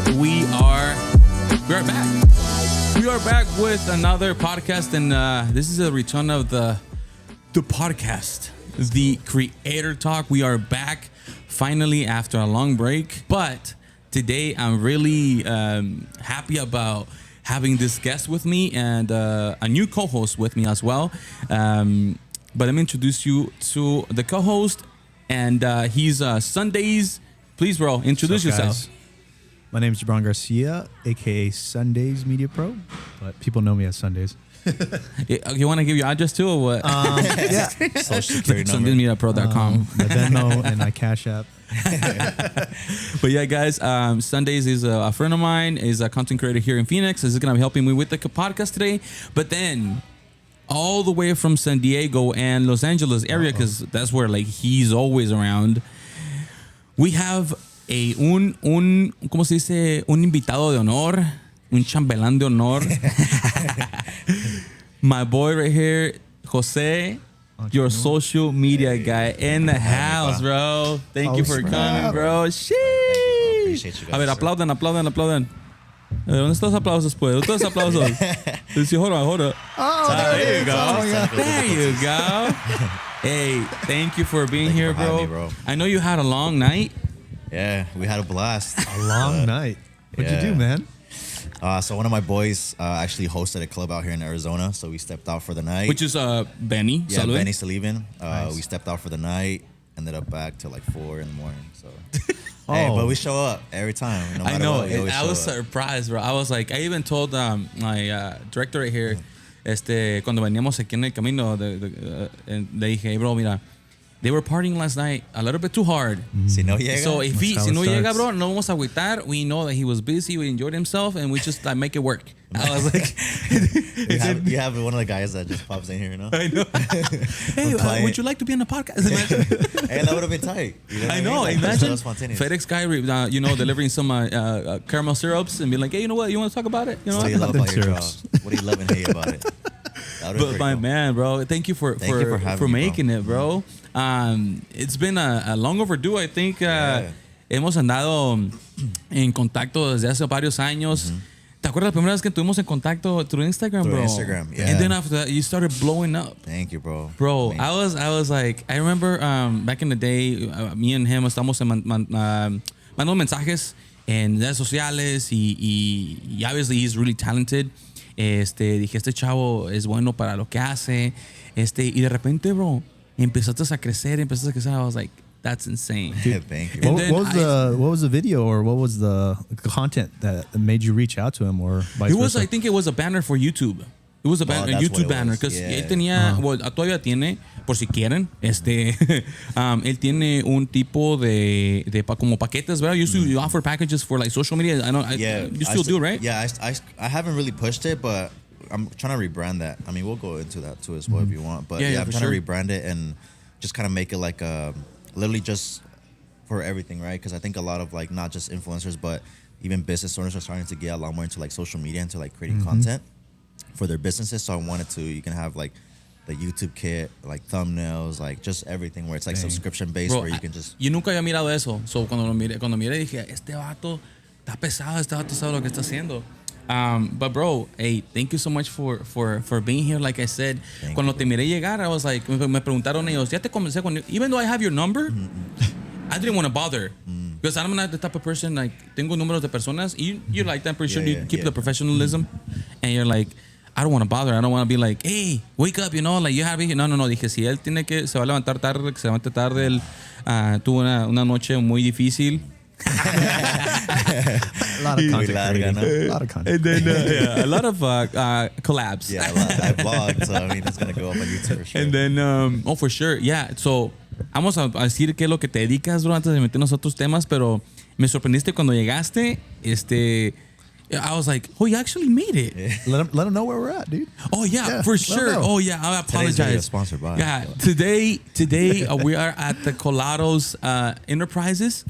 we are back. We are back with another podcast, and this is a return of the podcast, the Creator Talk. We are back finally after a long break, but today I'm really happy about having this guest with me and a new co-host with me as well. But let me introduce you to the co-host, and he's Sundays. Please, bro, introduce yourself. My name is Gibran Garcia, aka Sundays Media Pro, but people know me as Sundays. You want to give your address too, or what? Yeah, Social security number. SundaysMediaPro.com. my Venmo and my Cash App. But yeah, guys, Sundays is a friend of mine, is a content creator here in Phoenix. This is going to be helping me with the podcast today. But then, all the way from San Diego and Los Angeles area, because that's where like he's always around, we have ¿cómo se dice? Un invitado de honor, un chambelán de honor. My boy right here, Jose, your social media guy in the house, bro. Thank you for coming, bro. Sheesh. Appreciate you guys. A ver, aplaudan. ¿Dónde están los aplausos, pues? ¿Dónde están los aplausos? Sí, hold on. Oh, There you go. There you go. Hey, thank you for being here, for having me, bro. I know you had a long night. Yeah, we had a blast. A long night. What'd you do, man? So one of my boys actually hosted a club out here in Arizona, so we stepped out for the night. Which is Benny. Yeah, Salud. Benny Sullivan. Nice. We stepped out for the night, ended up back till like 4 in the morning. So, Oh. hey, but we show up every time. No matter I know. what, we always I show was up. surprised, bro. I was like, I even told my director right here, cuando veníamos aquí en el camino, le dije, hey, bro, mira, they were partying last night a little bit too hard. Si no llega, So if That's how si it no llega, starts. bro, no vamos a agüitar. We know that he was busy. We enjoyed himself, and we just make it work. I was like, you have one of the guys that just pops in here, you know? I know. Hey, client. would you like to be on the podcast? Hey, that would have been tight. You know what I know. Like, Imagine that was spontaneous. FedEx guy, delivering some caramel syrups and be like, hey, you know what? You want to talk about it? You know What do what? you love about your job? Syrups. What do you love and hate about it? That would've But been my pretty cool. man, bro, thank you for having me, making bro. it, bro. It's been a long overdue. I think Yeah. hemos andado en contacto desde hace varios años. ¿Te acuerdas la primera vez que tuvimos en contacto through Instagram, Through bro? Instagram, yeah. And then after that, you started blowing up. Thank you, bro. Bro, Thank I was like, I remember back in the day, me and him estamos mandando mensajes en redes sociales y obviously he's really talented. Dije, este chavo es bueno para lo que hace. Y de repente, bro, empezaste a crecer. I was like, that's insane. Thank you. And What, then what was the video or what was the content that made you reach out to him or vice versa? I think it was a banner for YouTube. It was a that's a what YouTube it banner was. because Yeah. él tenía, todavía tiene, por si quieren, él tiene un tipo de como paquetes, ¿verdad? You offer packages for like social media. I know, Yeah, you still do, right? Yeah, I haven't really pushed it, but I'm trying to rebrand that. I mean, we'll go into that too as well if you want. But Yeah, I'm for trying sure. to rebrand it and just kind of make it like literally just for everything, right? Because I think a lot of like not just influencers, but even business owners are starting to get a lot more into like social media, into like creating content for their businesses. So I wanted to, you can have like the YouTube kit, like thumbnails, like just everything where it's like subscription based, Bro, where you can just. yo nunca había mirado eso. So cuando miré dije, este vato está pesado, este vato sabe lo que está haciendo. But bro, hey, thank you so much for being here. Like I said, Thank cuando you, te miré llegar, I was like, me preguntaron ellos, ya te comencé con, even though I have your number, I didn't want to bother. Because I'm not the type of person, like, tengo números de personas. You like that, I'm pretty sure you keep the professionalism. And you're like, I don't want to bother. I don't want to be like, hey, wake up, you know, like you have it. No. Dije, si él se va a levantar tarde, que se levante tarde, él tuvo una noche muy difícil. A lot of Muy content. larga, ¿no? A lot of content. And then, a lot of collabs. Yeah, I vlogged, so I mean, it's gonna go up on YouTube for sure. And then, for sure, yeah. So, vamos a decir qué es lo que te dedicas, bro, antes de meternos a otros temas, pero me sorprendiste cuando llegaste, I was like, oh, you actually made it. Let them know where we're at, dude. Oh, yeah, for let 'em sure. know. Oh, yeah, I Today's video apologize. sponsored by. Yeah, today we are at the Colados Enterprises.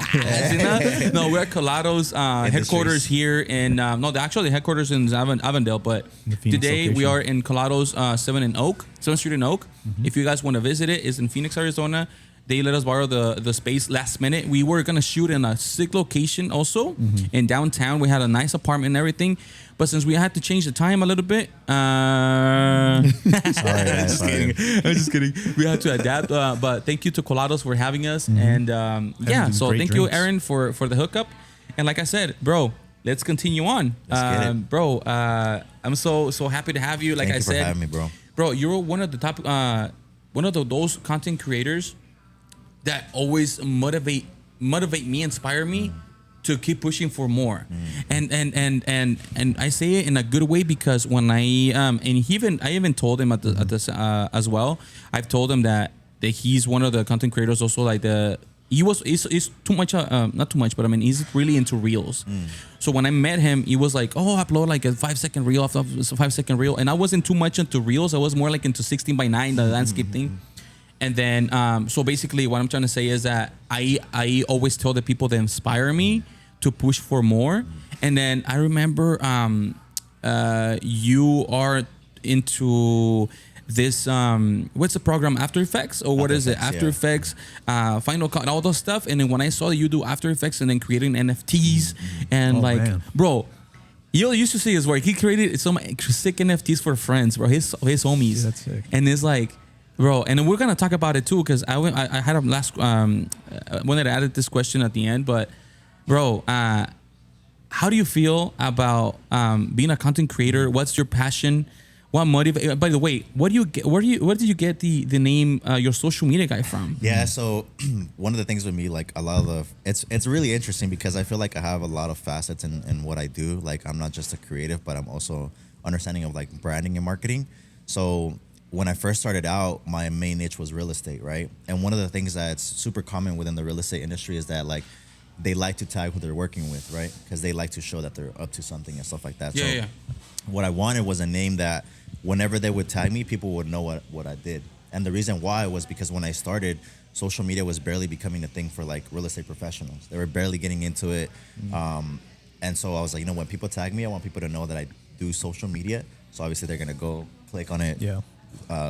No, we're at Colados headquarters here in, the headquarters in Avondale, but The Phoenix today we location. are in Colados 7th Street in Oak. If you guys want to visit it, it's in Phoenix, Arizona. they let us borrow the space last minute. We were gonna shoot in a sick location also in downtown. We had a nice apartment and everything, but since we had to change the time a little bit, Sorry, guys, just sorry. kidding. I'm just kidding. We had to adapt. But thank you to Colados for having us, and yeah. these So great thank you, drinks. Aaron, for the hookup. And like I said, bro, let's continue on. Let's get it. Bro, I'm so happy to have you. Like Thank I you for said, having me, bro. bro, you're one of the top, those content creators that always motivate me, inspire me to keep pushing for more. And I say it in a good way because when I even told him at this as well. I've told him that he's one of the content creators also like he's too much not too much, but I mean he's really into reels. So when I met him, he was like, oh, upload like a 5-second reel after 5-second reel, and I wasn't too much into reels. I was more like into 16:9, the landscape thing. And then so basically what I'm trying to say is that I always tell the people that inspire me to push for more. And then I remember you are into this what's the program, After Effects, or what After is it? Effects, After yeah. Effects, Final Cut, all those stuff. And then when I saw that you do After Effects and then creating NFTs and Oh, like man. bro, you used to see his work. He created some sick NFTs for friends, bro. His homies. Yeah, that's sick. And it's like, bro, and we're gonna talk about it too, because I had a last wanted to add this question at the end, but bro, how do you feel about being a content creator? What's your passion? What motivate? By the way, where did you get the name your social media guy from? Yeah, so one of the things with me, like a lot of it's really interesting because I feel like I have a lot of facets in what I do. Like I'm not just a creative, but I'm also understanding of like branding and marketing. So when I first started out, my main niche was real estate, right? And one of the things that's super common within the real estate industry is that like they like to tag who they're working with, right? Because they like to show that they're up to something and stuff like that. Yeah, so yeah. what I wanted was a name that whenever they would tag me, people would know what I did. And the reason why was because when I started, social media was barely becoming a thing for like real estate professionals. They were barely getting into it. And so I was like, when people tag me, I want people to know that I do social media. So obviously they're going to go click on it, Yeah.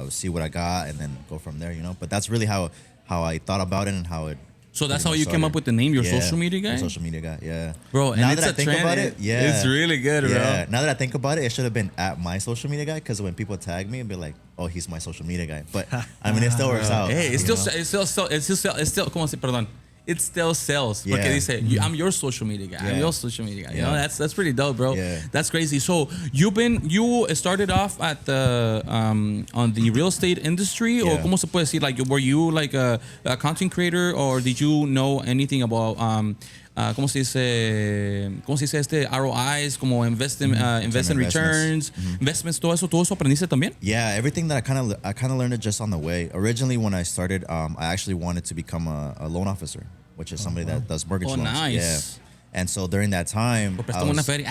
see what I got, and then go from there, But that's really how I thought about it and how it. So that's pretty how much you came up started. with the name, your Yeah, social media guy? the social media guy, yeah. Bro, and now it's that I a think trend. about it, yeah, It's really good, bro. yeah. Now that I think about it, it should have been at my social media guy because when people tag me and be like, "Oh, he's my social media guy," but I mean, it still works out. Hey, it's you still, know? it's still, ¿cómo se? Perdón. It still sells. Yeah. Porque dice, I'm your social media guy. I'm Yeah. your social media guy. You Yeah. know, that's pretty dope, bro. Yeah. That's crazy. So you started off at the on the real estate industry, or Yeah. ¿cómo se puede decir? Like, were you like a content creator, or did you know anything about ¿cómo se dice ROIs, como invest in investments. returns, investments, todo eso aprendiste también? Yeah, everything that I kind of learned it just on the way. Originally, when I started, I actually wanted to become a loan officer, which is somebody that does mortgage Oh, loans. nice. Yeah. And so during that time, I Préstame una was, feria.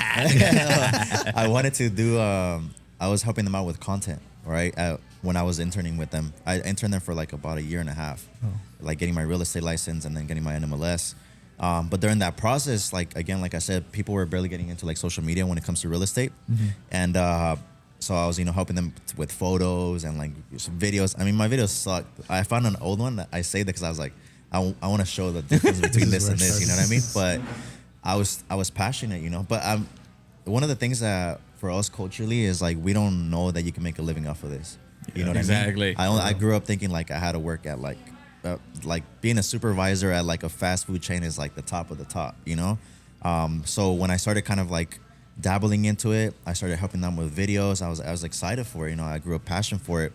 I wanted to do. I was helping them out with content, right? When I was interning with them, I interned them for like about a year and a half, like getting my real estate license and then getting my NMLS. But during that process, like I said, people were barely getting into like social media when it comes to real estate, and so I was helping them with photos and like some videos. I mean, my videos sucked. I found an old one that I saved because I was like, I want to show the difference between this and this. You know what I mean? But I was passionate, But one of the things that for us culturally is like we don't know that you can make a living off of this. You know what Exactly. I mean? I grew up thinking like I had to work at like being a supervisor at like a fast food chain is like the top of the top, So when I started kind of like dabbling into it, I started helping them with videos. I was excited for it, I grew a passion for it.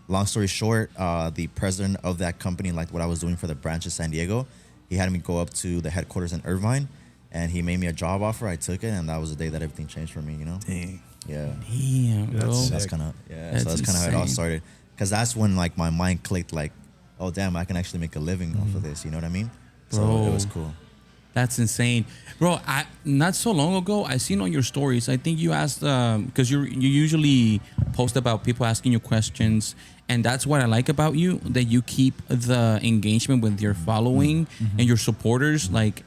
Long story short, the president of that company liked what I was doing for the branch in San Diego. He had me go up to the headquarters in Irvine, and he made me a job offer. I took it, and that was the day that everything changed for me, Dang. Yeah. Damn, bro. That's That's sick. kind of That's so that's kind of how it all insane. started. Because that's when like my mind clicked, like, oh damn, I can actually make a living off of this. You know what I mean? So Bro. it was cool. That's insane, bro. Not so long ago, I seen on your stories. I think you asked because you usually post about people asking you questions, and that's what I like about you, that you keep the engagement with your following and your supporters. Like,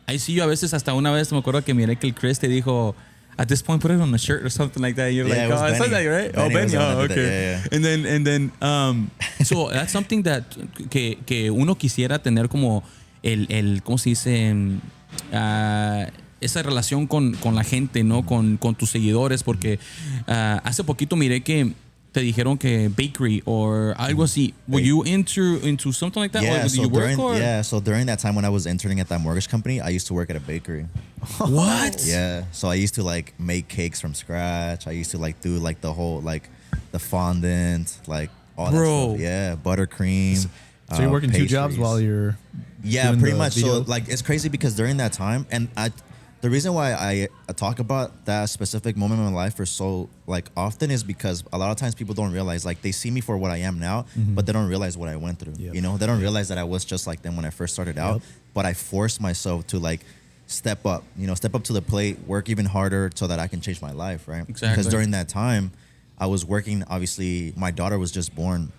I see you a veces, hasta una vez me acuerdo que miré que el Chris te dijo, at this point put it on a shirt or something like that. You're Yeah, like, it was oh, I said Benny. that, right? Benny Oh, was Benny. the one Oh, that did okay. that, yeah. And then, so that's something that que uno quisiera tener como el ¿cómo se dice? Esa relación con la gente, ¿no? Con tus seguidores, porque hace poquito miré que te dijeron que bakery or algo así. Were you into something like that? Yeah, or did so you work during or? so during that time when I was interning at that mortgage company, I used to work at a bakery. What? Yeah, so I used to like make cakes from scratch. I used to like do like the whole like the fondant, like all Bro. that stuff. Yeah, buttercream. So you're working 2 jobs pastries. while you're Yeah, doing pretty the much. video? So like it's crazy because during that time, and the reason why I talk about that specific moment in my life for so like often is because a lot of times people don't realize, like, they see me for what I am now, but they don't realize what I went through. Yep. You know, they don't realize that I was just like them when I first started out. Yep. But I forced myself to like step up to the plate, work even harder so that I can change my life, right? Exactly. Because during that time, I was working. Obviously, my daughter was just born,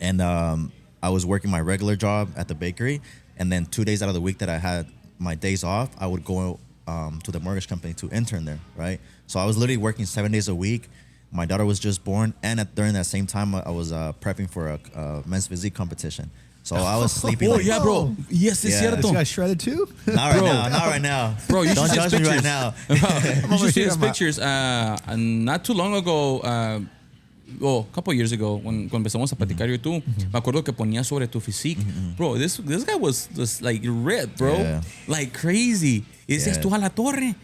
and I was working my regular job at the bakery, and then 2 days out of the week that I had my days off, I would go to the mortgage company to intern there, right? So I was literally working 7 days a week. My daughter was just born, and during that same time, I was prepping for a men's physique competition. So I was sleeping. Oh, like, yeah, bro. Yes, es Yeah. This cierto. guy shredded too? Not right Bro. now. Not right now. Bro, you Don't should judge see me his right pictures. now. You should see here, his ma- pictures. Not too long ago, a couple years ago, when empezamos a platicar yo y tú, me acuerdo que ponía sobre tu physique. Bro, this guy was like ripped, bro. Yeah. Like crazy. Y decías Yeah. tú a la torre.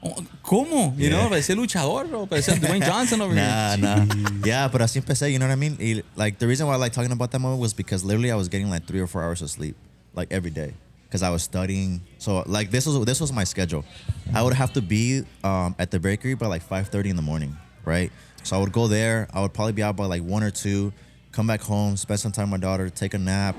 Oh, ¿Cómo? You know, parecía luchador, bro. Parecía Dwayne Johnson over here. Nah. Yeah, but así empecé, you know what I mean? Like, the reason why I like talking about that moment was because literally I was getting like 3 or 4 hours of sleep, like every day, because I was studying. So like this was my schedule. I would have to be at the bakery by like 5:30 in the morning, right? So I would go there. I would probably be out by like 1 or 2, come back home, spend some time with my daughter, take a nap,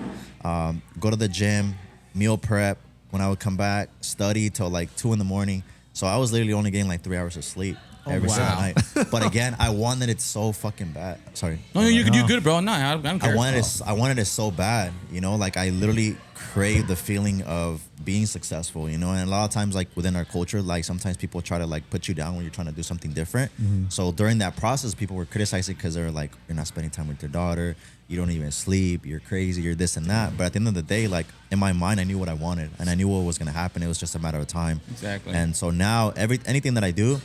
go to the gym, meal prep. When I would come back, study till like 2 in the morning. So I was literally only getting like 3 hours of sleep every single wow. night. But again, I wanted it so fucking bad. Sorry. No, you good, bro. No, I don't care. I wanted it so bad, you know, like I literally craved the feeling of being successful, you know, and a lot of times like within our culture, like sometimes people try to like put you down when you're trying to do something different. So during that process, people were criticizing because they're like, you're not spending time with your daughter, you don't even sleep, you're crazy, you're this and that. But at the end of the day, like in my mind, I knew what I wanted and I knew what was going to happen. It was just a matter of time. Exactly. And so now anything that I do,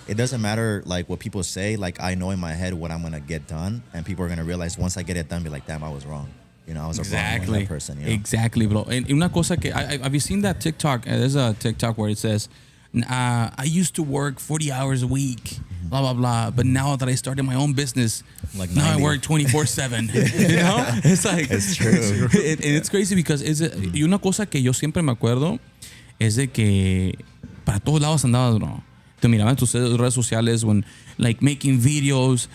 it doesn't matter like what people say. Like I know in my head what I'm gonna get done, and people are gonna realize once I get it done, be like, damn, I was wrong. You know, I was a wrong person. You know? Exactly, bro. And una cosa que have you seen that TikTok? There's a TikTok where it says, I used to work 40 hours a week, blah blah blah. But now that I started my own business, Like now 90. I work 24/7. You know, it's like It's true. and it's crazy because y una cosa que yo siempre me acuerdo es de que para todos lados andabas, bro. Te miraba en tus redes sociales when like making videos,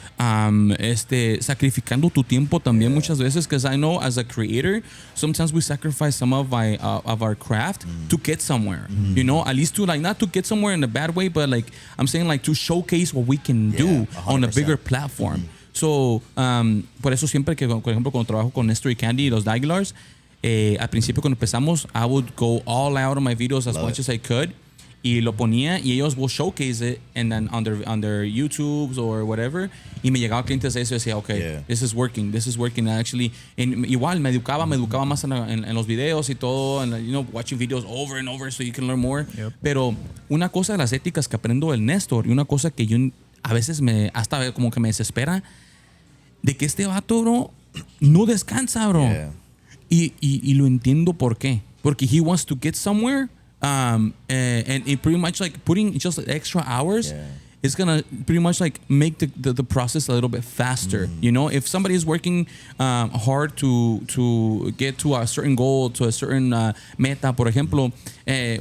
sacrificando tu tiempo también muchas veces, because I know as a creator sometimes we sacrifice some of our craft to get somewhere, you know, at least to like not to get somewhere in a bad way, but like I'm saying like to showcase what we can do 100%. on a bigger platform. So por eso siempre que por ejemplo cuando trabajo con Nestor y Candy y los Daguilars, al principio cuando empezamos I would go all out on my videos as much as I could. Y lo ponía y ellos will showcase it and then on their YouTubes or whatever. Y me llegaba clientes de eso y decía, okay, Yeah. this is working actually. And igual me educaba más en los videos y todo, and you know, watching videos over and over so you can learn more. Yep. Pero una cosa de las éticas que aprendo del Néstor y una cosa que yo a veces hasta como que me desespera, de que este vato, bro, no descansa, bro. Yeah. Y lo entiendo por qué. Porque he wants to get somewhere. And it pretty much like putting just extra hours is gonna pretty much like make the process a little bit faster. You know, if somebody is working hard to get to a certain goal, to a certain meta, por ejemplo,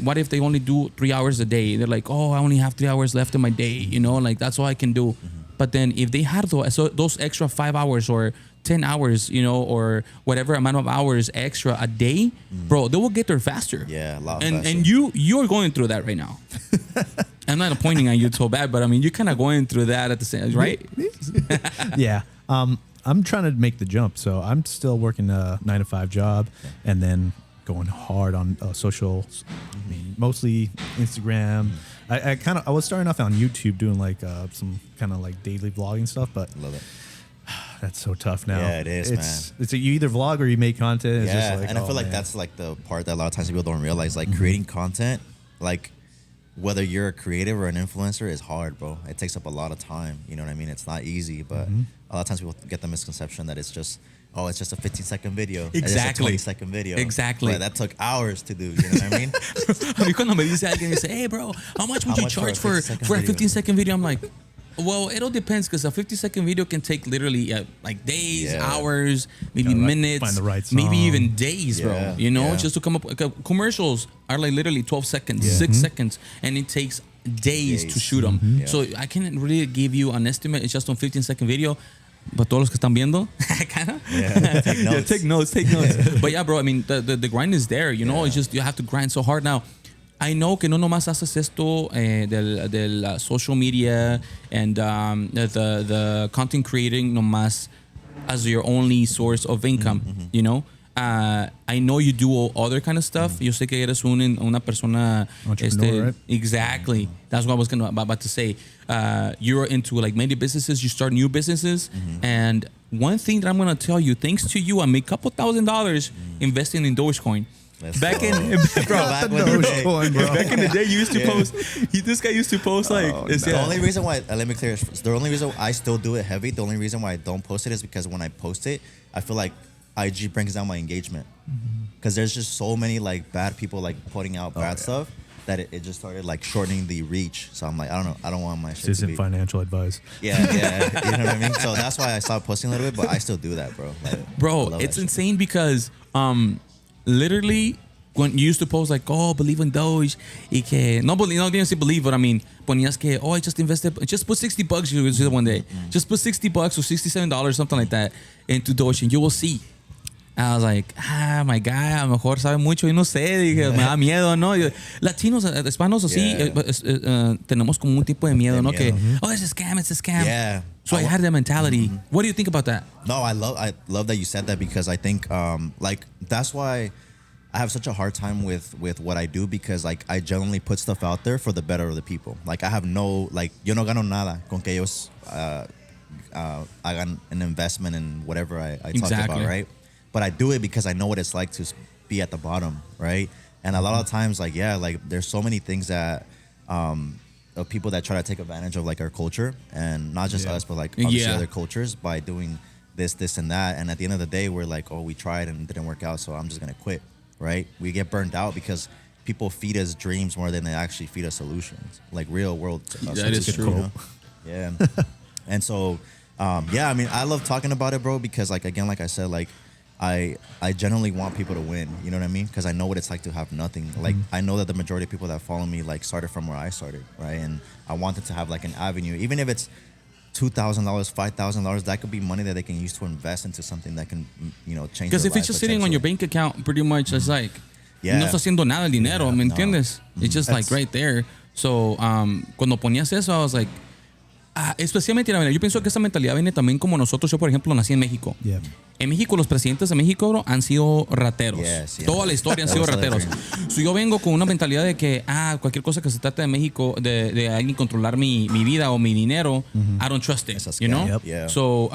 what if they only do 3 hours a day? They're like, oh, I only have 3 hours left in my day. You know, like that's all I can do. But then if they had those extra 5 hours or 10 hours, you know, or whatever amount of hours extra a day, bro, they will get there faster. Yeah, a lot and faster. And you're going through that right now. I'm not pointing at you so bad, but I mean, you're kind of going through that at the same, right? Yeah. I'm trying to make the jump. So I'm still working a 9-to-5 job and then going hard on social, I mean, mostly Instagram, I was starting off on YouTube doing like some kind of like daily vlogging stuff, but Love it. that's so tough now. Yeah, it is, man. It's you either vlog or you make content. It's Yeah, just like, and I feel oh, like man. that's like the part that a lot of times people don't realize. Like creating content, like whether you're a creative or an influencer, is hard, bro. It takes up a lot of time. You know what I mean? It's not easy, but a lot of times people get the misconception that it's just, oh, it's just a 15-second video. It's Exactly. just a 20-second video. Exactly. But that took hours to do. You know what I mean? A mí cuando me dice alguien, dice, hey, bro, how much would How you much for a charge for 15-second a video? 15-second video? I'm like, well, it all depends because a 50-second video can take literally like days, Yeah. hours, maybe Gotta, like, minutes, find the right maybe song. even days, bro. Yeah, You know, yeah. just to come up. Commercials are like literally 12 seconds, 6 seconds, and it takes days to Days. shoot them. Yeah. So I can't really give you an estimate. It's just on 15-second video. But todos los que están viendo, kinda. Yeah, take Yeah, notes. take notes. But yeah, bro, I mean, the grind is there, you know? Yeah. It's just, you have to grind so hard. Now, I know que no nomás haces esto del social media and the content creating nomás as your only source of income, you know? I know you do other kind of stuff. Yo sé que eres una persona... Entrepreneur, right? Exactly. That's what I was about to say. You're into like many businesses. You start new businesses. And one thing that I'm going to tell you, thanks to you, I made a couple $1,000 investing in Dogecoin. Back in the day, you used to post. This guy used to post like. The only reason why, let me clear this. The only reason I still do it heavy, the only reason why I don't post it is because when I post it, I feel like IG brings down my engagement. Because there's just so many like bad people like putting out bad stuff that it just started like shortening the reach. So I'm like, I don't know. I don't want my shit This to isn't be. financial advice. Yeah. You know what I mean? So that's why I stopped posting a little bit, but I still do that, bro. Like, I Bro, love it's that shit. insane because literally when you used to post like, oh, believe in Doge, y que no didn't say believe, but I mean, ponías que, oh, I just invested, just put $60 you will see one day, just put $60 or $67, something like that, into Doge, and you will see. I was like, my guy, a lo mejor sabe mucho y no sé, dije, me da miedo, ¿no? Latinos, hispanos, así, tenemos como un tipo de miedo, ¿no? Que, oh, it's a scam. Yeah. So I had that mentality. What do you think about that? No, I love that you said that because I think like that's why I have such a hard time with what I do because like I genuinely put stuff out there for the better of the people. Like I have no like yo no gano nada con que ellos hagan an investment in whatever I talk Exactly. about, right? But I do it because I know what it's like to be at the bottom, right? And a lot of times, like like there's so many things that of people that try to take advantage of like our culture and not just us, but like obviously other cultures by doing this, and that. And at the end of the day, we're like, oh, we tried and it didn't work out, so I'm just gonna quit, right? We get burned out because people feed us dreams more than they actually feed us solutions, like real world. That is solutions, true. you know? Yeah. And so, I mean, I love talking about it, bro, because like again, like I said, like I generally want people to win. You know what I mean? Because I know what it's like to have nothing. Like I know that the majority of people that follow me like started from where I started, right? And I wanted to have like an avenue, even if it's $2,000, $5,000. That could be money that they can use to invest into something that can, change. Because their if it's life just sitting on your potentially. bank account, pretty much it's like, Yeah. no está haciendo nada el dinero, Yeah, ¿me no. entiendes? It's just like right there. So, cuando ponías eso, I was like, especialmente, yo pienso que esa mentalidad viene también como nosotros. Yo, por ejemplo, nací en México. Yeah. En México, los presidentes de México, bro, han sido rateros. Yes, yeah. Toda la historia han sido That was the rateros. So, yo vengo con una mentalidad de que, cualquier cosa que se trate de México, de alguien controlar mi vida o mi dinero, I don't trust it, It's a you know? scam. Yep. Yeah. So,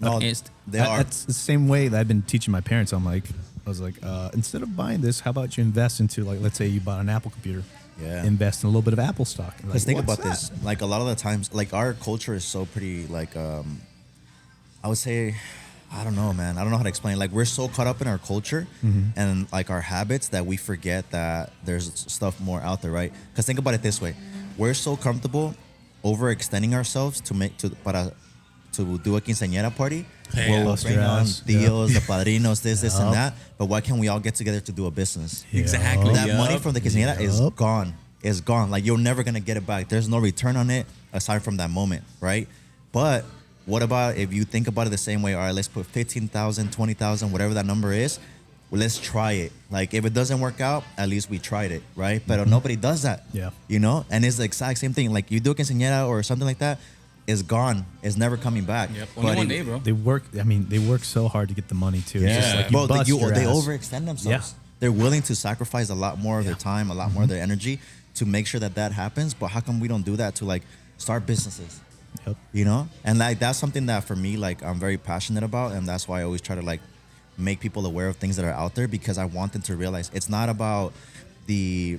No, it's- they are. That's the same way that I've been teaching my parents. I was like, instead of buying this, how about you invest into, like, let's say you bought an Apple computer. Yeah. Invest in a little bit of Apple stock. Like, Because think what's about this. Like a lot of the times, like our culture is so pretty. Like I would say, I don't know, man. I don't know how to explain. Like we're so caught up in our culture and like our habits that we forget that there's stuff more out there, right? Because think about it this way: we're so comfortable overextending ourselves to do a quinceañera party. Hey, We'll bust bring your on ass. tios, the padrinos, this and Yup. that. But why can't we all get together to do a business? Exactly. That Yup. money from the quinceañera is Yup. gone. Is gone. Like you're never gonna get it back. There's no return on it aside from that moment, right? But what about if you think about it the same way? All right, let's put 15,000, 20,000, whatever that number is. Well, let's try it. Like if it doesn't work out, at least we tried it, right? But nobody does that. Yeah. You know, and it's the exact same thing. Like you do a quinceañera or something like that, it's gone. It's never coming back. Yep. Only one it- day, bro. They work so hard to get the money too. It's just like you Well, bust your they ass. overextend themselves. Yeah. They're willing to sacrifice a lot more of their time, a lot more of their energy to make sure that that happens. But how come we don't do that to like start businesses? Yep. You know, and like that's something that for me, like I'm very passionate about, and that's why I always try to like make people aware of things that are out there, because I want them to realize it's not about the.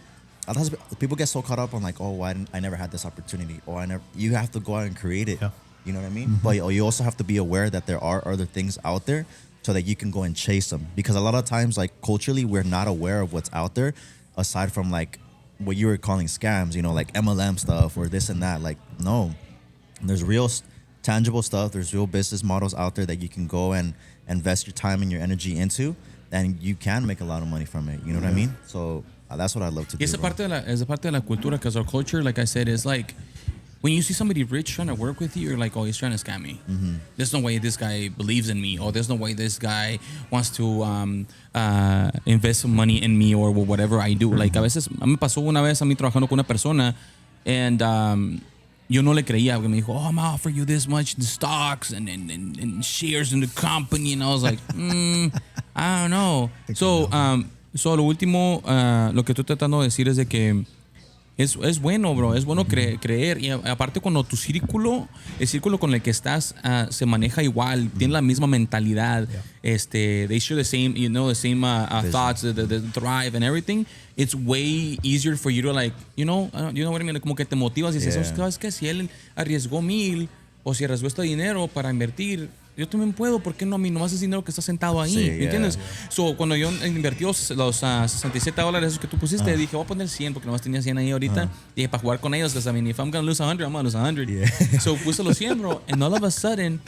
People get so caught up on like, oh, I never had this opportunity, or you have to go out and create it. Yeah. You know what I mean? But you also have to be aware that there are other things out there, so that you can go and chase them. Because a lot of times, like culturally, we're not aware of what's out there, aside from like what you were calling scams, you know, like MLM stuff or this and that. Like, no, there's real tangible stuff. There's real business models out there that you can go and invest your time and your energy into, and you can make a lot of money from it. You know what I mean? So that's what I love to do. Esa parte de la cultura, because our culture, like I said, is like when you see somebody rich trying to work with you, you're like, oh, he's trying to scam me. There's no way this guy believes in me, or there's no way this guy wants to invest some money in me or whatever I do. Like a me pasó una vez a mí trabajando con una persona, and yo no le creía, porque me dijo, oh, I'm gonna offer you this much in stocks and shares in the company, and I was like, I don't know. So lo último, lo que estoy tratando de decir es de que es bueno, bro. Es bueno creer. Y aparte, cuando tu el círculo con el que estás se maneja igual, tiene la misma mentalidad, they share the same, the same thoughts, the thrive and everything, it's way easier for you to like, you know what I mean? Como que te motivas y dices, ¿sabes qué? Si él arriesgó 1,000 o si arriesgó este dinero para invertir, yo también puedo, ¿por qué no a mí? Nomás es dinero que está sentado ahí, ¿me entiendes? So, cuando yo invertí los $67 esos que tú pusiste, dije, voy a poner 100 porque nomás tenía 100 ahí ahorita. Dije, para jugar con ellos, because I mean, if I'm going to lose 100, I'm going to lose 100. Yeah. So, puse los 100, bro. And all of a sudden,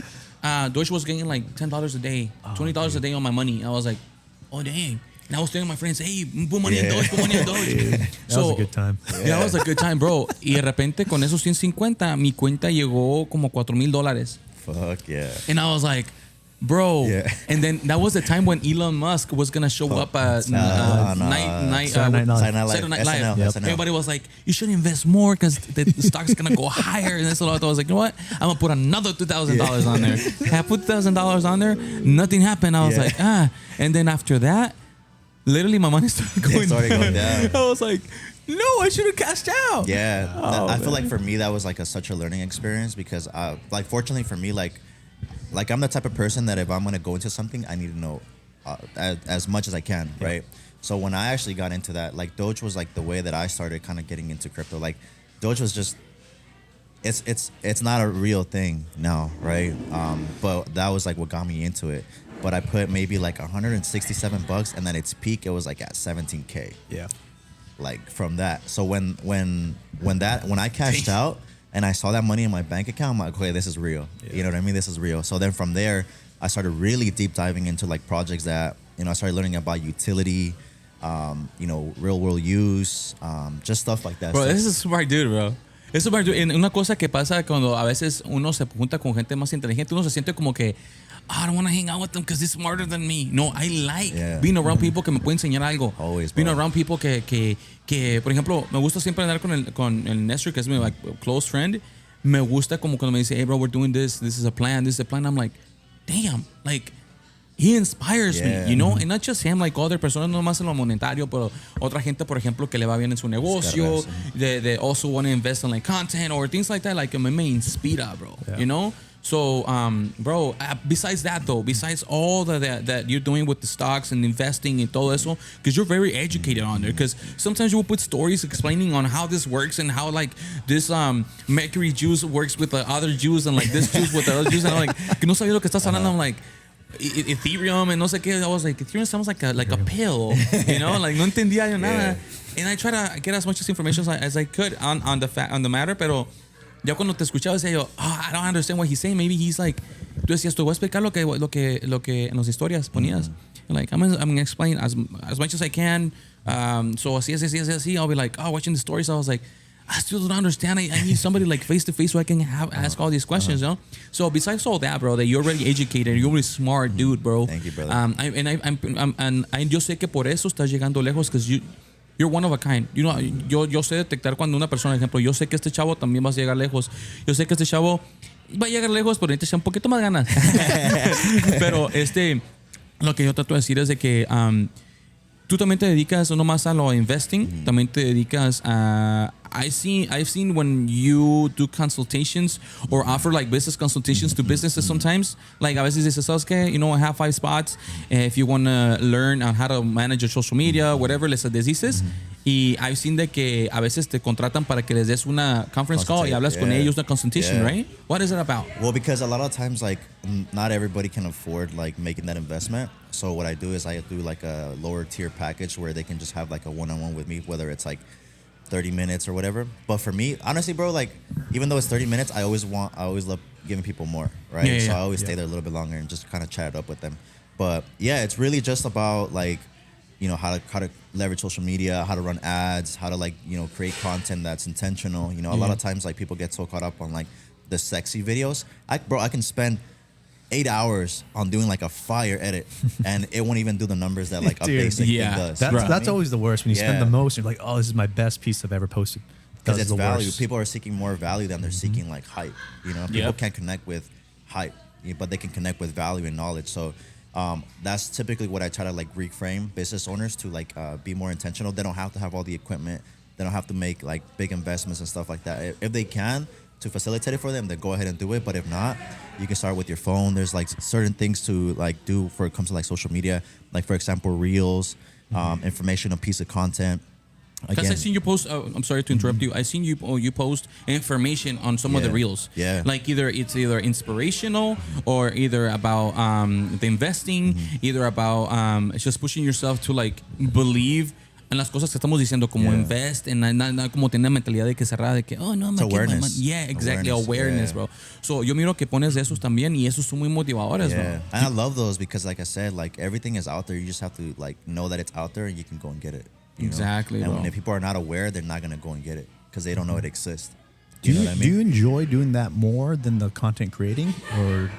Deutsche was getting like $10 a day, $20 a day on my money. I was like, oh, dang. And I was telling my friends, hey, put money in Doge, put money in Doge. That was a good time. Yeah, that was a good time, bro. Y de repente, con esos 150, mi cuenta llegó como $4,000. Fuck yeah. And I was like, bro. Yeah. And then that was the time when Elon Musk was going to show up at Saturday Night Live. Yep. Everybody was like, you should invest more because the stock's going to go higher. And so I was like, you know what? I'm going to put another $2,000 on there. I put $2,000 on there. Nothing happened. I was like, And then after that, literally my money started going down. I was like, no, I should have cashed out. Yeah. I feel like for me, that was like such a learning experience because like fortunately for me, like I'm the type of person that if I'm going to go into something, I need to know as much as I can, right? So when I actually got into that, like Doge was like the way that I started kind of getting into crypto. Like Doge was just, it's not a real thing now, right? But that was like what got me into it. But I put maybe like $167, and then its peak, it was like at 17K. Yeah. Like from that. So when I cashed out and I saw that money in my bank account, I'm like, okay, this is real. Yeah. You know what I mean? This is real. So then from there, I started really deep diving into like projects that, I started learning about utility, real world use, just stuff like that. Bro, this is a smart dude, bro. Es súper. Una cosa que pasa cuando a veces uno se junta con gente más inteligente, uno se siente como que, I don't want to hang out with them because they're smarter than me. No, I like being around people que me pueden enseñar algo. Always, being around people que, por ejemplo, me gusta siempre andar con el Nestor, que es mi like, close friend. Me gusta como cuando me dice, hey, bro, we're doing this. This is a plan. This is a plan. I'm like, damn, like, he inspires me, you know? And not just him, like other personas, no más en lo monetario, pero otra gente, por ejemplo, que le va bien en su negocio. They also want to invest in like content or things like that. Like, me inspira, bro. Yeah. You know? So, bro, besides that though, besides all that you're doing with the stocks and investing and todo eso, because you're very educated on there, because sometimes you will put stories explaining on how this works and how like this mercury juice works with the other juice and like this juice with the other juice, and I'm like, que no sabía lo que estás hablando. I'm like, Ethereum and no sé qué. I was like, Ethereum sounds like a pill, you know? Like, no entendía yo nada. And I try to get as much information as I could on the matter, pero ya cuando te escuchaba decía yo, I don't understand what he's saying. Maybe he's like, tú decías, te voy a explicar lo que en las historias ponías. Like, I'm gonna explain as much as I can. So así. I'll be like, watching the stories. So I was like, I still don't understand. I need somebody like face to face so I can ask all these questions, you know? So besides all that, bro, that you're already educated, you're really smart dude, bro. Thank you, brother. Yo sé que por eso estás llegando lejos, because you're one of a kind. You know, yo sé detectar cuando una persona, por ejemplo, yo sé que este chavo también va a llegar lejos. Yo sé que este chavo va a llegar lejos, pero necesita un poquito más ganas. Pero lo que yo trato de decir es de que tú también te dedicas no más a lo investing, también te dedicas a... I've seen when you do consultations or offer like business consultations to businesses sometimes, like a veces dices, ¿sabes qué? You know, I have 5 spots. If you want to learn on how to manage your social media, whatever, les dices. Y I've seen de que a veces te contratan para que les des una conference call y hablas con ellos, una consultation, right? What is it about? Well, because a lot of times, like, not everybody can afford like making that investment. So what I do is I do like a lower tier package where they can just have like a one-on-one with me, whether it's like 30 minutes or whatever. But for me, honestly, bro, like, even though it's 30 minutes, I always love giving people more, right? Yeah, so I always stay there a little bit longer and just kind of chat it up with them. But yeah, it's really just about like, you know, how to leverage social media, how to run ads, how to like, you know, create content that's intentional. You know, a lot of times like people get so caught up on like the sexy videos. I can spend 8 hours on doing like a fire edit and it won't even do the numbers that like a Dude, basic thing does. That's always the worst when you spend Yeah. the most. You're like, oh, this is my best piece I've ever posted. Because That's it's the value. worst. People are seeking more value than they're seeking like hype. You know, people can't connect with hype, but they can connect with value and knowledge. So that's typically what I try to like reframe business owners to like be more intentional. They don't have to have all the equipment. They don't have to make like big investments and stuff like that. If they can, to facilitate it for them, then go ahead and do it. But if not, you can start with your phone. There's like certain things to like do for it comes to like social media, like for example, reels, information, a piece of content. Because I seen you post. I'm sorry to interrupt you. I seen you post information on some of the reels. Yeah. Like it's either inspirational or either about the investing, either about just pushing yourself to like believe en las cosas que estamos diciendo, como invest, and como tener mentalidad de que cerrada, de que oh no, It's awareness. Yeah, exactly, awareness, bro. So yo miro que pones de esos también y esos son muy motivadores, bro. And I love those because, like I said, like everything is out there. You just have to like know that it's out there and you can go and get it. You know? Exactly, And bro. if people are not aware, they're not gonna go and get it because they don't know it exists. Do You know you, what I do you mean? enjoy doing that more than the content creating, or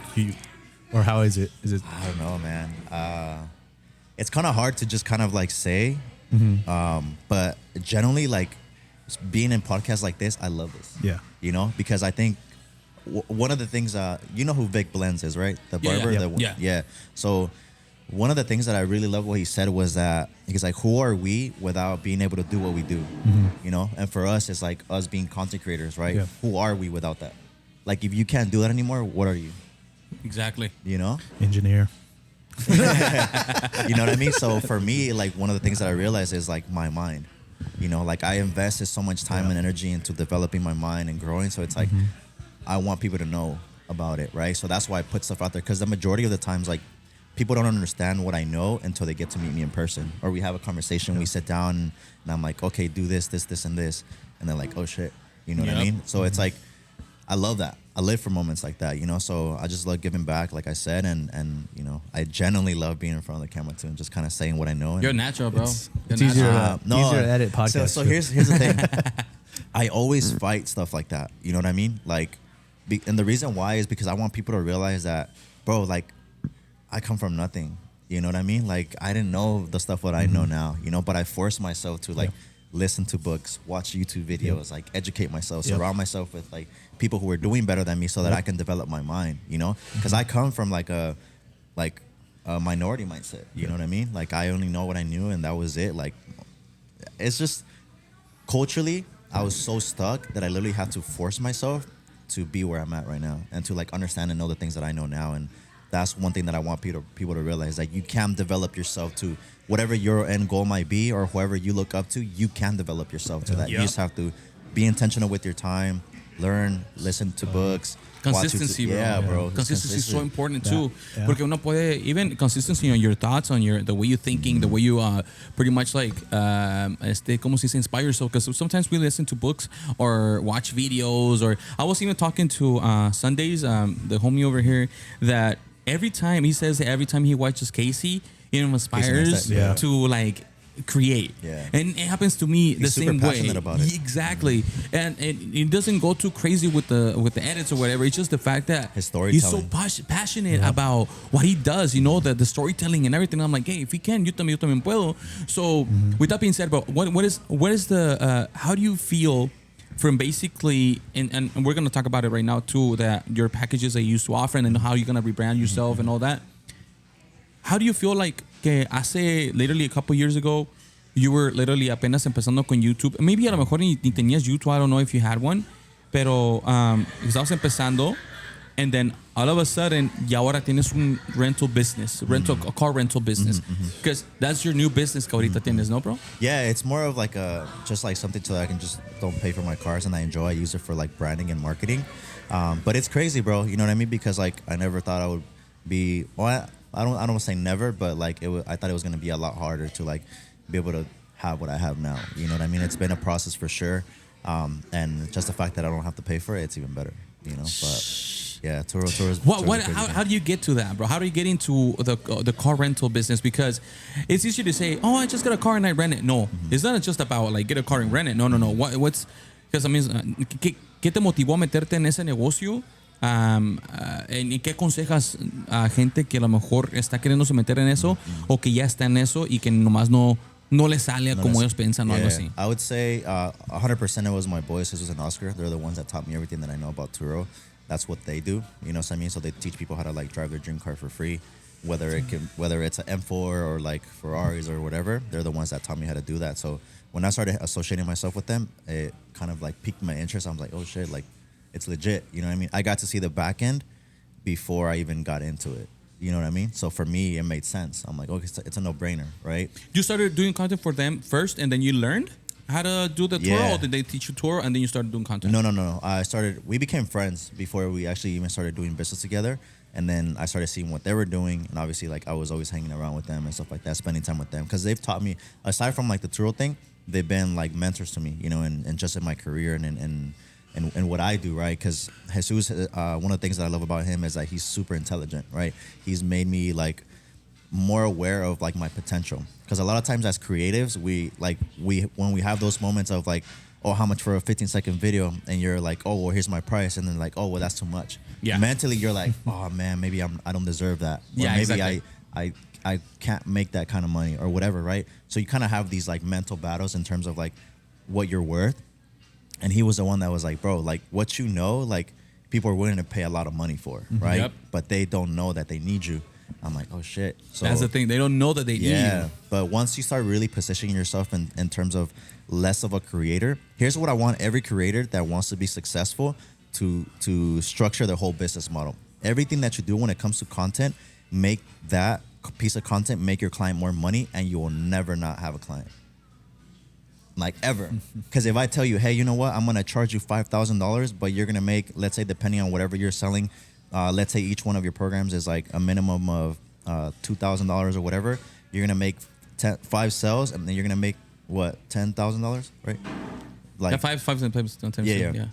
or how is it? Is it? I don't know, man. It's kind of hard to just kind of like say, but generally, like being in podcasts like this, I love this. Yeah. You know, because I think one of the things, you know who Vic Blends is, right? The Yeah, barber. yeah. Yeah. So one of the things that I really love what he said was that he's like, who are we without being able to do what we do? You know, and for us, it's like us being content creators, right? Yeah. Who are we without that? Like, if you can't do that anymore, what are you? Exactly. You know? Engineer. You know what I mean? So for me, like one of the things that I realized is like my mind. You know, like I invested so much time and energy into developing my mind and growing. So it's like I want people to know about it, right? So that's why I put stuff out there because the majority of the times, like people don't understand what I know until they get to meet me in person, or we have a conversation. We sit down and I'm like, okay, do this, this, this, and this, and they're like, oh shit, you know what I mean? So it's like I love that. I live for moments like that, you know. So I just love giving back, like I said, and you know, I genuinely love being in front of the camera too, and just kind of saying what I know. And You're natural, bro. It's You're easier. natural. Easier to edit podcasts. So too. here's the thing. I always fight stuff like that. You know what I mean? Like, and the reason why is because I want people to realize that, bro, like, I come from nothing. You know what I mean? Like, I didn't know the stuff that I know now. You know, but I forced myself to like listen to books, watch YouTube videos, like educate myself, surround myself with like people who are doing better than me, so that I can develop my mind. You know, because I come from like a minority mindset. You know what I mean? Like, I only know what I knew, and that was it. Like, it's just culturally, I was so stuck that I literally had to force myself to be where I'm at right now and to like understand and know the things that I know now. And that's one thing that I want people to realize. Like, you can develop yourself to whatever your end goal might be, or whoever you look up to. You can develop yourself to that. You just have to be intentional with your time, learn, listen to books. Consistency, bro. Yeah, bro. Consistency is so important too. Yeah. Porque uno puede, even consistency on your thoughts, on the way you're thinking, the way you pretty much like, como se dice, inspire yourself. Because sometimes we listen to books or watch videos, or I was even talking to Sundays, the homie over here, that every time he watches Casey, it inspires Yeah. to like create. Yeah. And it happens to me the He's super same way. passionate about it. Exactly. And it doesn't go too crazy with the edits or whatever. It's just the fact that His he's so storytelling. passionate about what he does, you know, the storytelling and everything. I'm like, hey, if he can, yo también puedo. So with that being said, bro, what is the how do you feel from basically, and we're going to talk about it right now too, that your packages that you used to offer and then how you're going to rebrand yourself and all that. how do you feel like que hace literally a couple years ago you were literally apenas empezando con YouTube? Maybe a lo mejor ni tenías YouTube. I don't know if you had one, pero estabas empezando, and then all of a sudden y ahora tienes un rental business, a car rental business, because that's your new business que ahorita tienes, no, bro? Yeah, it's more of like just like something so that I can just don't pay for my cars and I enjoy. I use it for like branding and marketing. But it's crazy, bro. You know what I mean? Because like I never thought I would be. Well, I don't want to say never, but like I thought it was gonna be a lot harder to like be able to have what I have now. You know what I mean? It's been a process for sure. And just the fact that I don't have to pay for it, it's even better. You know, but yeah, Turo is. How do you get to that, bro? How do you get into the car rental business? Because it's easy to say, oh, I just got a car and I rent it. No, it's not just about like get a car and rent it. No. What's because I mean, ¿qué te motivó a meterte en ese negocio? ¿Y qué aconsejas a gente que a lo mejor está queriéndose meter en eso o que ya está en eso y que nomás no le sale como ellos piensan o algo así? I would say 100% it was my boys, Jesus and Oscar. They're the ones that taught me everything that I know about Turo. That's what they do, you know what I mean? So they teach people how to like drive their dream car for free, whether it's an M4 or like Ferraris or whatever. They're the ones that taught me how to do that. So when I started associating myself with them, it kind of like piqued my interest. I was like, oh shit, like it's legit. You know what I mean? I got to see the back end before I even got into it. You know what I mean? So for me, it made sense. I'm like, okay, it's a no-brainer, right? You started doing content for them first, and then you learned how to do the tour, or did they teach you tour, and then you started doing content? No. We became friends before we actually even started doing business together. And then I started seeing what they were doing. And obviously, like, I was always hanging around with them and stuff like that, spending time with them. Because they've taught me, aside from, like, the Turo thing, they've been, like, mentors to me, you know, and just in my career and what I do, right? Because Jesus, one of the things that I love about him is that he's super intelligent, right? He's made me, like, more aware of, like, my potential. Because a lot of times as creatives, when we have those moments of, like, oh, how much for a 15-second video? And you're like, oh, well, here's my price. And then like, oh, well, that's too much. Yeah. Mentally, you're like, oh, man, maybe I don't deserve that. Or yeah, maybe exactly. I can't make that kind of money or whatever, right? So you kind of have these like mental battles in terms of like what you're worth. And he was the one that was like, bro, like what you know, like people are willing to pay a lot of money for, right? Yep. But they don't know that they need you. I'm like, oh, shit. So that's the thing. They don't know that they need you. But once you start really positioning yourself in terms of less of a creator, here's what I want every creator that wants to be successful to structure their whole business model. Everything that you do when it comes to content, make that piece of content make your client more money, and you will never not have a client. Like ever. Because if I tell you, hey, you know what? I'm going to charge you $5,000, but you're going to make, let's say, depending on whatever you're selling, let's say each one of your programs is like a minimum of $2,000 or whatever. You're gonna make 5 sales, and then you're gonna make what, $10,000, right? Like 5 times. Yeah.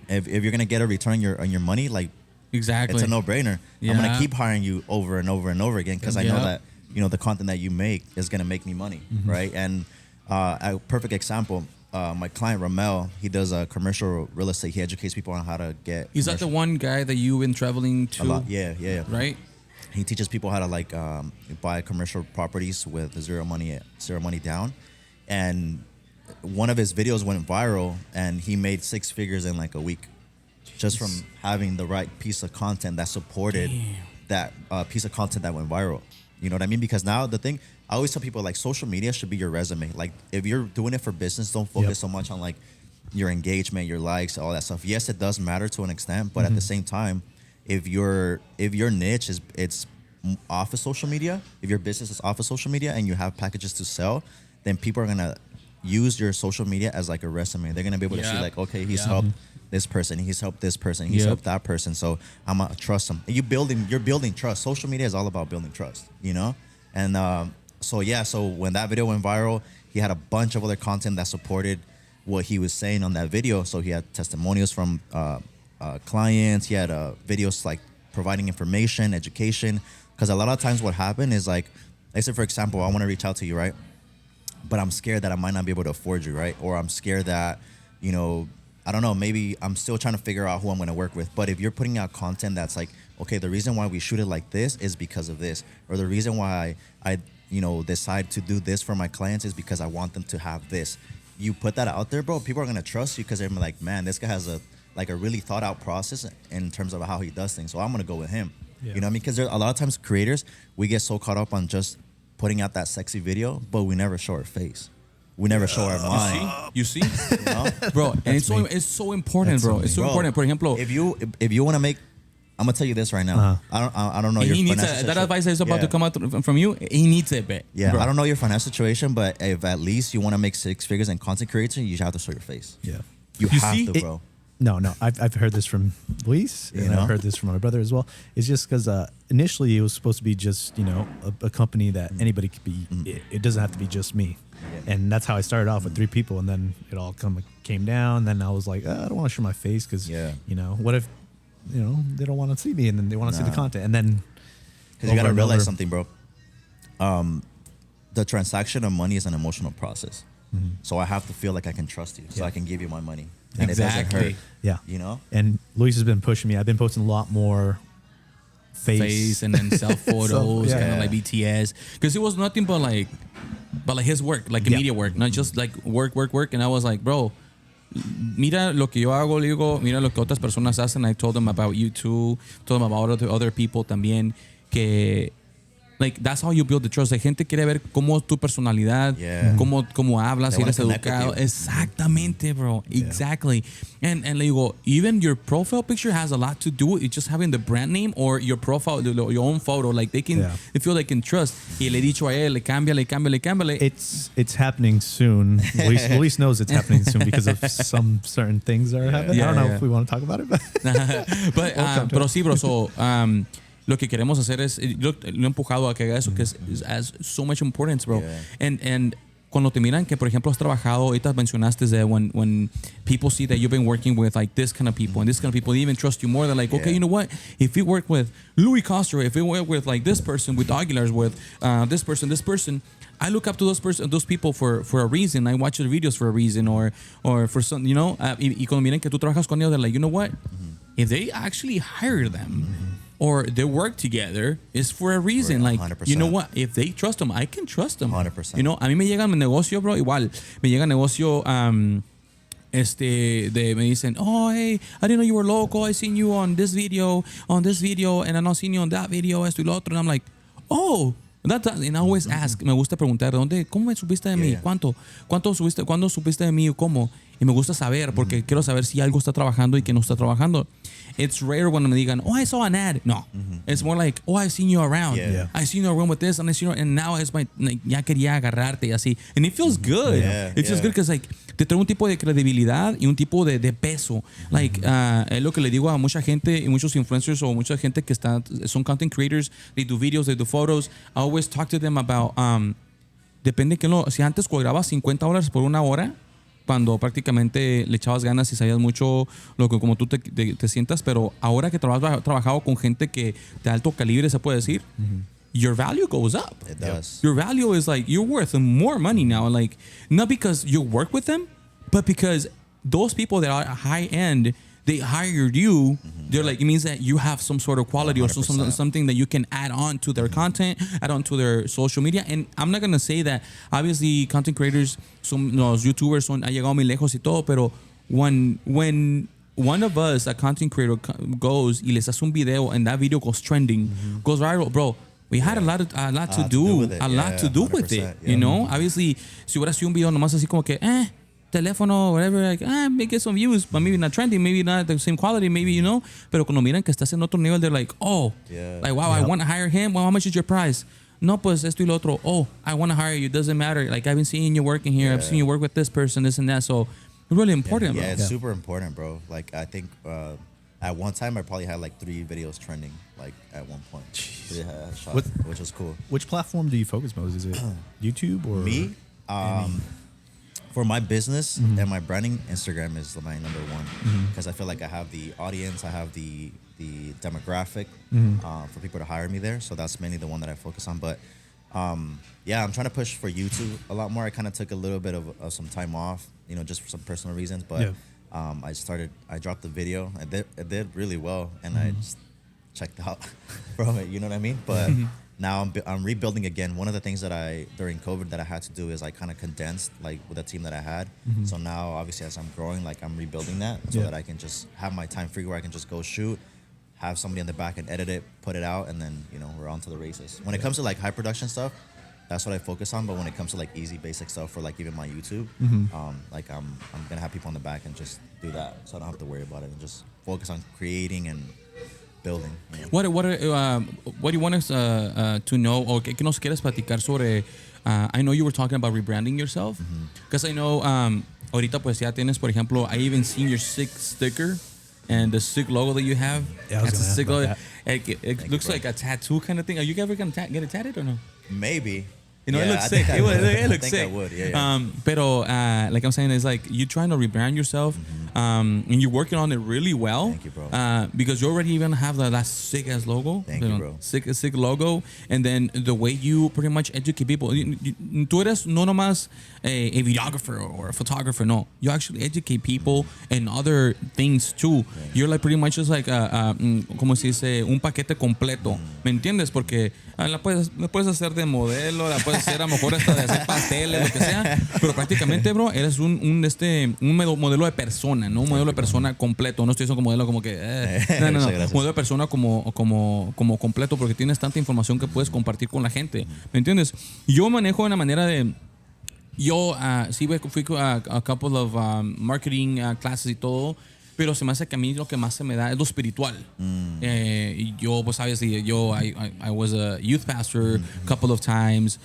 If you're gonna get a return on your money, like exactly, it's a no-brainer. Yeah. I'm gonna keep hiring you over and over and over again because I know that the content that you make is gonna make me money, right? And a perfect example. My client Ramel, he does commercial real estate. He educates people on how to get. Is that the one guy that you've been traveling to? A lot, yeah. Right. He teaches people how to like buy commercial properties with zero money down, and one of his videos went viral, and he made 6 figures in like a week, just from having the right piece of content that supported that piece of content that went viral. You know what I mean? Because now the thing. I always tell people like social media should be your resume. Like if you're doing it for business, don't focus so much on like your engagement, your likes, all that stuff. Yes, it does matter to an extent, but at the same time, if your niche it's off of social media, if your business is off of social media and you have packages to sell, then people are gonna use your social media as like a resume. They're gonna be able to see like, okay, he's helped this person, he's helped this person, he's helped that person, so I'm gonna trust him. And you're building trust. Social media is all about building trust, you know? And So when that video went viral, he had a bunch of other content that supported what he was saying on that video. So he had testimonials from clients. He had videos like providing information, education. Because a lot of times what happened is like, let's say for example, I want to reach out to you, right? But I'm scared that I might not be able to afford you, right? Or I'm scared that, I don't know, maybe I'm still trying to figure out who I'm going to work with. But if you're putting out content that's like, okay, the reason why we shoot it like this is because of this. Or the reason why I decide to do this for my clients is because I want them to have this. You put that out there, bro, people are going to trust you because they're like, man, this guy has a really thought out process in terms of how he does things. So I'm going to go with him. Yeah. You know what I mean? Because a lot of times creators, we get so caught up on just putting out that sexy video, but we never show our face. We never show our mind. You see? You know? Bro, and it's so important, bro. It's so Bro, important. For example, if you want to make, I'm gonna tell you this right now. I don't know your he needs financial that situa- advice is about Yeah. to come out from you. He needs it, bet. Yeah, bro. I don't know your financial situation, but if at least you want to make 6 figures in content creation, you have to show your face. Yeah. You You have see? to, bro. No, I've heard this from Luis, and You know? I've heard this from my brother as well. It's just because initially it was supposed to be just a company that anybody could be. It doesn't have to be just me, and that's how I started off with 3 people, and then it all came down. Then I was like, I don't want to show my face because Yeah. what if they don't want to see me, and then they want to see the Nah. content, and then Because you gotta over and realize over. something, bro. The transaction of money is an emotional process. So I have to feel like I can trust you, so Yeah. I can give you my money, and it Exactly. doesn't hurt. Yeah. You know. And Luis has been pushing me. I've been posting a lot more face and then self photos, yeah. kind of like BTS, because it was nothing but like his work, like Yeah. media work, not just like work. And I was like, bro, mira lo que yo hago, le digo, mira lo que otras personas hacen. I told them about you too, told them about other people también, que like that's how you build the trust. La gente quiere ver cómo tu personalidad, Yeah. cómo hablas, They si eres wanna connect with educado. you. Exactamente, bro. Exactly. And le digo, even your profile picture has a lot to do with just having the brand name or your profile, your own photo. Like they feel they can trust. Y le he dicho a él, le cámbiale. It's happening soon. Luis knows it's happening soon because of some certain things that are happening. I don't know if we want to talk about it, but But, pero sí, bro. So, lo que queremos hacer es, lo he empujado a que haga eso, que has so much importance, bro. Yeah. And cuando te miran que, por ejemplo, has trabajado, ahorita mencionaste that when people see that you've been working with like this kind of people and this kind of people, they even trust you more. They're like, okay, you know what? If we work with Louis Castro, if we work with like this person, with Aguilar's, with this person, I look up to those people for a reason. I watch their videos for a reason or for some, y cuando miren que tú trabajas con ellos, they're like, you know what? If they actually hire them or they work together, it's for a reason. Like, 100%. you know what? If they trust them, I can trust them. 100%. A mí me llega mi negocio, bro, igual. Me llega negocio, me dicen, oh, hey, I didn't know you were local. I seen you on this video, and I not seen you on that video, esto y lo otro. And I'm like, oh, and I always ask, me gusta preguntar, ¿cómo me supiste de mí? Yeah. ¿Cuánto supiste? ¿Cuándo supiste de mí o cómo? Y me gusta saber, porque quiero saber si algo está trabajando y que no está trabajando. It's rare when me digan, oh, I saw an ad. No. It's more like, oh, I seen you around. Yeah. I seen you around with this, and I seen you, and now it's ya quería agarrarte y así. And it feels good. Yeah, It feels yeah. good because like te trae un tipo de credibilidad y un tipo de peso. Like, es lo que le digo a mucha gente y muchos influencers o mucha gente que son content creators, they do videos, they do photos. I always talk to them about, depende que si antes cobrabas $50 por una hora, cuando prácticamente le echabas ganas y sabías mucho lo que como tú te sientas, pero ahora que has trabajado con gente que de alto calibre, se puede decir, your value goes up. It does. Your value is like, you're worth more money now. Like, not because you work with them, but because those people that are high end, they hired you. They're like, it means that you have some sort of quality or 100%. something that you can add on to their content, add on to their social media. And I'm not going to say that obviously content creators, los YouTubers han llegado muy lejos y todo, pero when one of us, a content creator, goes y les hace un video and that video goes trending, goes viral, bro, we had a lot to do with it. Yeah. You know, obviously, si hubiera sido un video nomás así como que, teléfono, whatever, like, may get some views, but maybe not trending, maybe not the same quality, maybe, pero cuando miran que estás en otro nivel, they're like, oh, like, wow, I want to hire him. Well, how much is your price? No, pues esto y lo otro. Oh, I want to hire you. Doesn't matter. Like, I've been seeing you working here. I've seen you work with this person, this and that. So, it's really important, Yeah, bro. it's super important, bro. Like, I think at one time I probably had like 3 videos trending, like at one point. Yeah, shot, which was cool. which platform do you focus most? Is it YouTube or Me, for my business and my branding, Instagram is my number one because I feel like I have the audience, I have the demographic for people to hire me there. So that's mainly the one that I focus on. But yeah, I'm trying to push for YouTube a lot more. I kind of took a little bit of some time off, just for some personal reasons. But I dropped the video. It did really well, and I just checked out from it. You know what I mean? But now I'm rebuilding again. One of the things that during COVID that I had to do is I kind of condensed like with the team that I had. So now obviously as I'm growing, like I'm rebuilding that so that I can just have my time free where I can just go shoot, have somebody in the back and edit it, put it out, and then we're on to the races. When it comes to like high production stuff, that's what I focus on. But when it comes to like easy basic stuff for like even my YouTube, like I'm gonna have people on the back and just do that, so I don't have to worry about it and just focus on creating and building. What do you want us to know, o qué nos quieres platicar sobre? I know you were talking about rebranding yourself, because I know ahorita pues ya tienes, por ejemplo, I even seen your sick sticker and the sick logo that you have. Yeah, I was That's a gonna sick ask about logo. that. It looks like a tattoo kind of thing. Are you ever gonna get it tatted or no? Maybe. You know, Yeah, it looks I sick. think I It would. looks I think sick. I would, yeah. Pero like I'm saying, it's like you're trying to rebrand yourself, and you're working on it really well. Thank you, bro. Because you already even have that sick ass logo. Thank you, bro. Sick logo, and then the way you pretty much educate people. Tú eres no nomás a videographer or a photographer. No, you actually educate people and other things too. Yeah. You're like pretty much just like como se dice, un paquete completo. ¿Me entiendes? Porque la puedes hacer de modelo, la puedes hacer a lo mejor hasta de hacer pasteles, lo que sea, pero prácticamente, bro, eres un modelo de persona, ¿no? Un modelo de persona completo. No estoy diciendo como modelo como que no. Modelo de persona como completo, porque tienes tanta información que puedes compartir con la gente. ¿Me entiendes? Yo manejo de una manera de yo sí fui a couple of marketing classes y todo, pero se me hace que a mí lo que más se me da es lo espiritual. Yo, pues, sabes, I was a youth pastor a couple of times,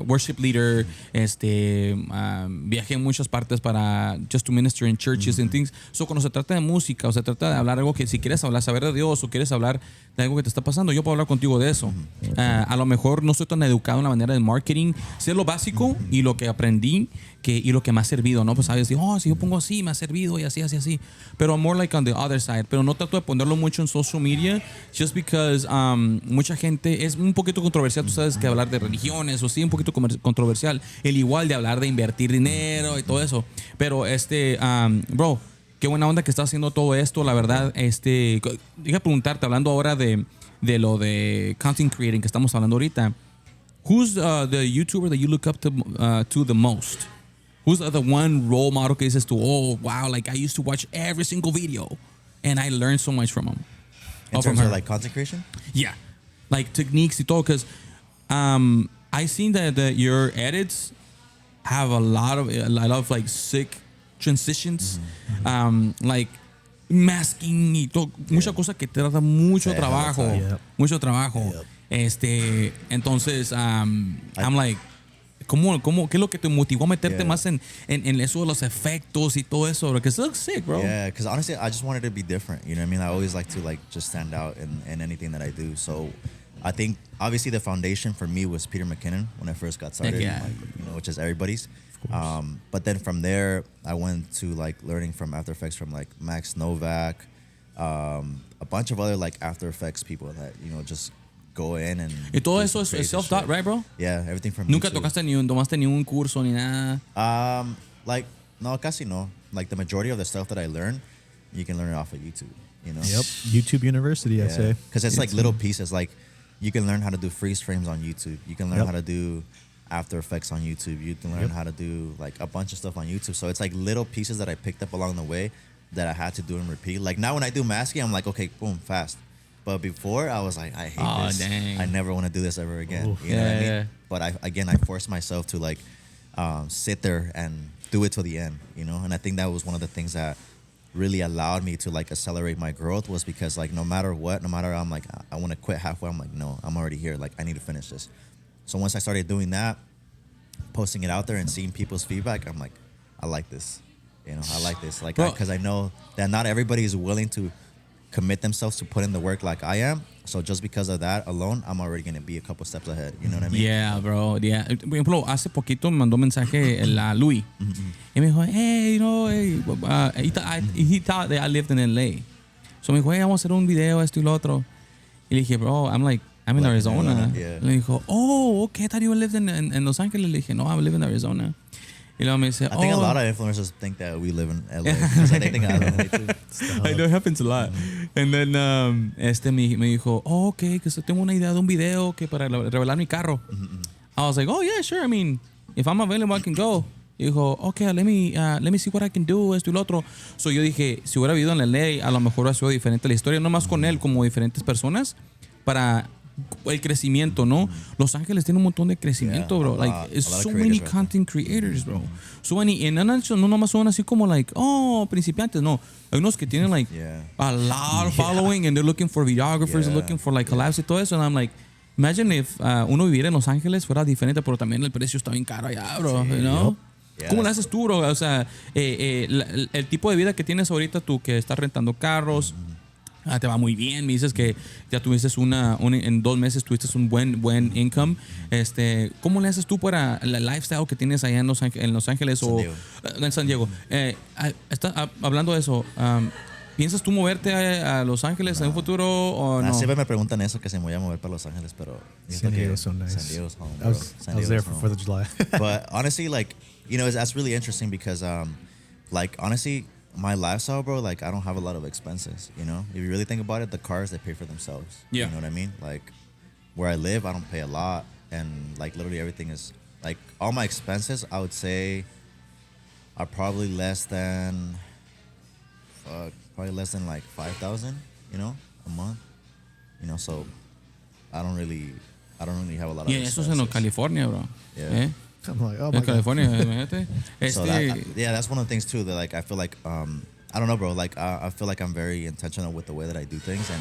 worship leader, viajé en muchas partes para just to minister in churches and things. So, cuando se trata de música o se trata de hablar algo que si quieres hablar, saber de Dios o quieres hablar de algo que te está pasando, yo puedo hablar contigo de eso. A lo mejor no estoy tan educado en la manera de marketing, sé lo básico y lo que aprendí y lo que me ha servido, ¿no? Pues sabes, si yo pongo así, me ha servido y así. Pero more like on the other side. Pero no trato de ponerlo mucho en social media, just because mucha gente es un poquito controversial, tú sabes, que hablar de religiones o sí, un poquito controversial. El igual de hablar de invertir dinero y todo eso. Pero bro, qué buena onda que estás haciendo todo esto, la verdad. Déjame preguntarte, hablando ahora de lo de content creating que estamos hablando ahorita. Who's the YouTuber that you look up to the most? Who's the one role model que dices tú, oh, wow, like I used to watch every single video and I learned so much from him? In terms of like content creation? Yeah. Like techniques y todo, because I seen that your edits have a lot of like sick transitions, like masking y todo, mucha cosa que te da mucho trabajo, mucho trabajo. Entonces, I'm like, ¿qué es lo que te motivó a meterte más en eso de los efectos y todo eso? Because it looks sick, bro. Yeah, because honestly, I just wanted to be different. You know what I mean? I always like to like just stand out in anything that I do. So I think obviously the foundation for me was Peter McKinnon when I first got started, which is everybody's. But then from there, I went to like learning from After Effects from like Max Novak, a bunch of other like After Effects people that, just go in and... Y todo eso es self-taught, right, bro? Yeah, everything from ¿Nunca YouTube. tomaste ni un curso ni nada? Like, no, casi no. Like the majority of the stuff that I learn, you can learn it off of YouTube, Yep, YouTube University, I say. Because it's like little pieces. Like you can learn how to do freeze frames on YouTube. You can learn how to do After Effects on YouTube. You can learn how to do like a bunch of stuff on YouTube. So it's like little pieces that I picked up along the way that I had to do and repeat. Like now when I do masking, I'm like, okay, boom, fast. But before I was like, I hate this. Dang. I never want to do this ever again. Oof. You know what I mean? Yeah. But I forced myself to like sit there and do it till the end, And I think that was one of the things that really allowed me to like accelerate my growth, was because like no matter I'm like, I want to quit halfway. I'm like, no, I'm already here. Like I need to finish this. So once I started doing that, posting it out there and seeing people's feedback, I'm like, I like this. I like this. Like, because I know that not everybody is willing to commit themselves to put in the work like I am. So just because of that alone, I'm already going to be a couple steps ahead. You know what I mean? Yeah, bro. Yeah. Por ejemplo, hace poquito me mandó mensaje la Louis. Y me dijo, hey, he thought that I lived in LA. So me dijo, hey, vamos a hacer un video, esto y lo otro. Y le dije, bro, I'm in Arizona. Yeah. Le dijo, oh, okay, I thought you lived in Los Angeles. Le dije, no, I live in Arizona. Y luego me dice, I think a lot of influencers think that we live in LA. They think I live in LA too. I know it happens a lot. And then me dijo, oh, okay, que tengo una idea de un video que para revelar mi carro. I was like, oh, yeah, sure. I mean, if I'm available, I can go. Y dijo, okay, let me see what I can do, esto y lo otro. So yo dije, si hubiera vivido en LA, a lo mejor hubiera sido diferente la historia, no más con él, como diferentes personas, para el crecimiento, ¿no? Los Ángeles tiene un montón de crecimiento, bro. Like, it's so many content creators, bro. So many, y no nomás son así como, like, principiantes, no. Hay unos que tienen, like, a lot of following, and they're looking for videographers, looking for, like, collabs y todo eso, and I'm like, imagine if uno viviera en Los Ángeles fuera diferente, pero también el precio está bien caro allá, bro, you know? ¿Cómo le haces tú, bro? O sea, el tipo de vida que tienes ahorita tú, que estás rentando carros, te va muy bien. Me dices que ya tuviste en 2 meses tuviste un buen income. ¿Cómo le haces tú para el lifestyle que tienes allá en Los Ángeles o en San Diego? Hablando de eso, ¿piensas tú moverte a Los Ángeles en un futuro o no? Siempre me preguntan eso, que se me voy a mover para Los Ángeles, pero San Diego's so nice. San Diego's home, bro. I was there for 4th of July. But honestly, like, you know, that's really interesting because, like, honestly, my lifestyle, bro, like, I don't have a lot of expenses, you know? If you really think about it, the cars, they pay for themselves. Yeah. You know what I mean? Like, where I live, I don't pay a lot. And, like, literally everything is, like, all my expenses, I would say, are probably less than, like 5,000, you know, a month. You know, so I don't really have a lot of expenses. Eso es en California, bro. Yeah. I'm like, oh my En God. California, imagínate. So that's one of the things too that, like, I feel like I don't know, bro, like I feel like I'm very intentional with the way that I do things, and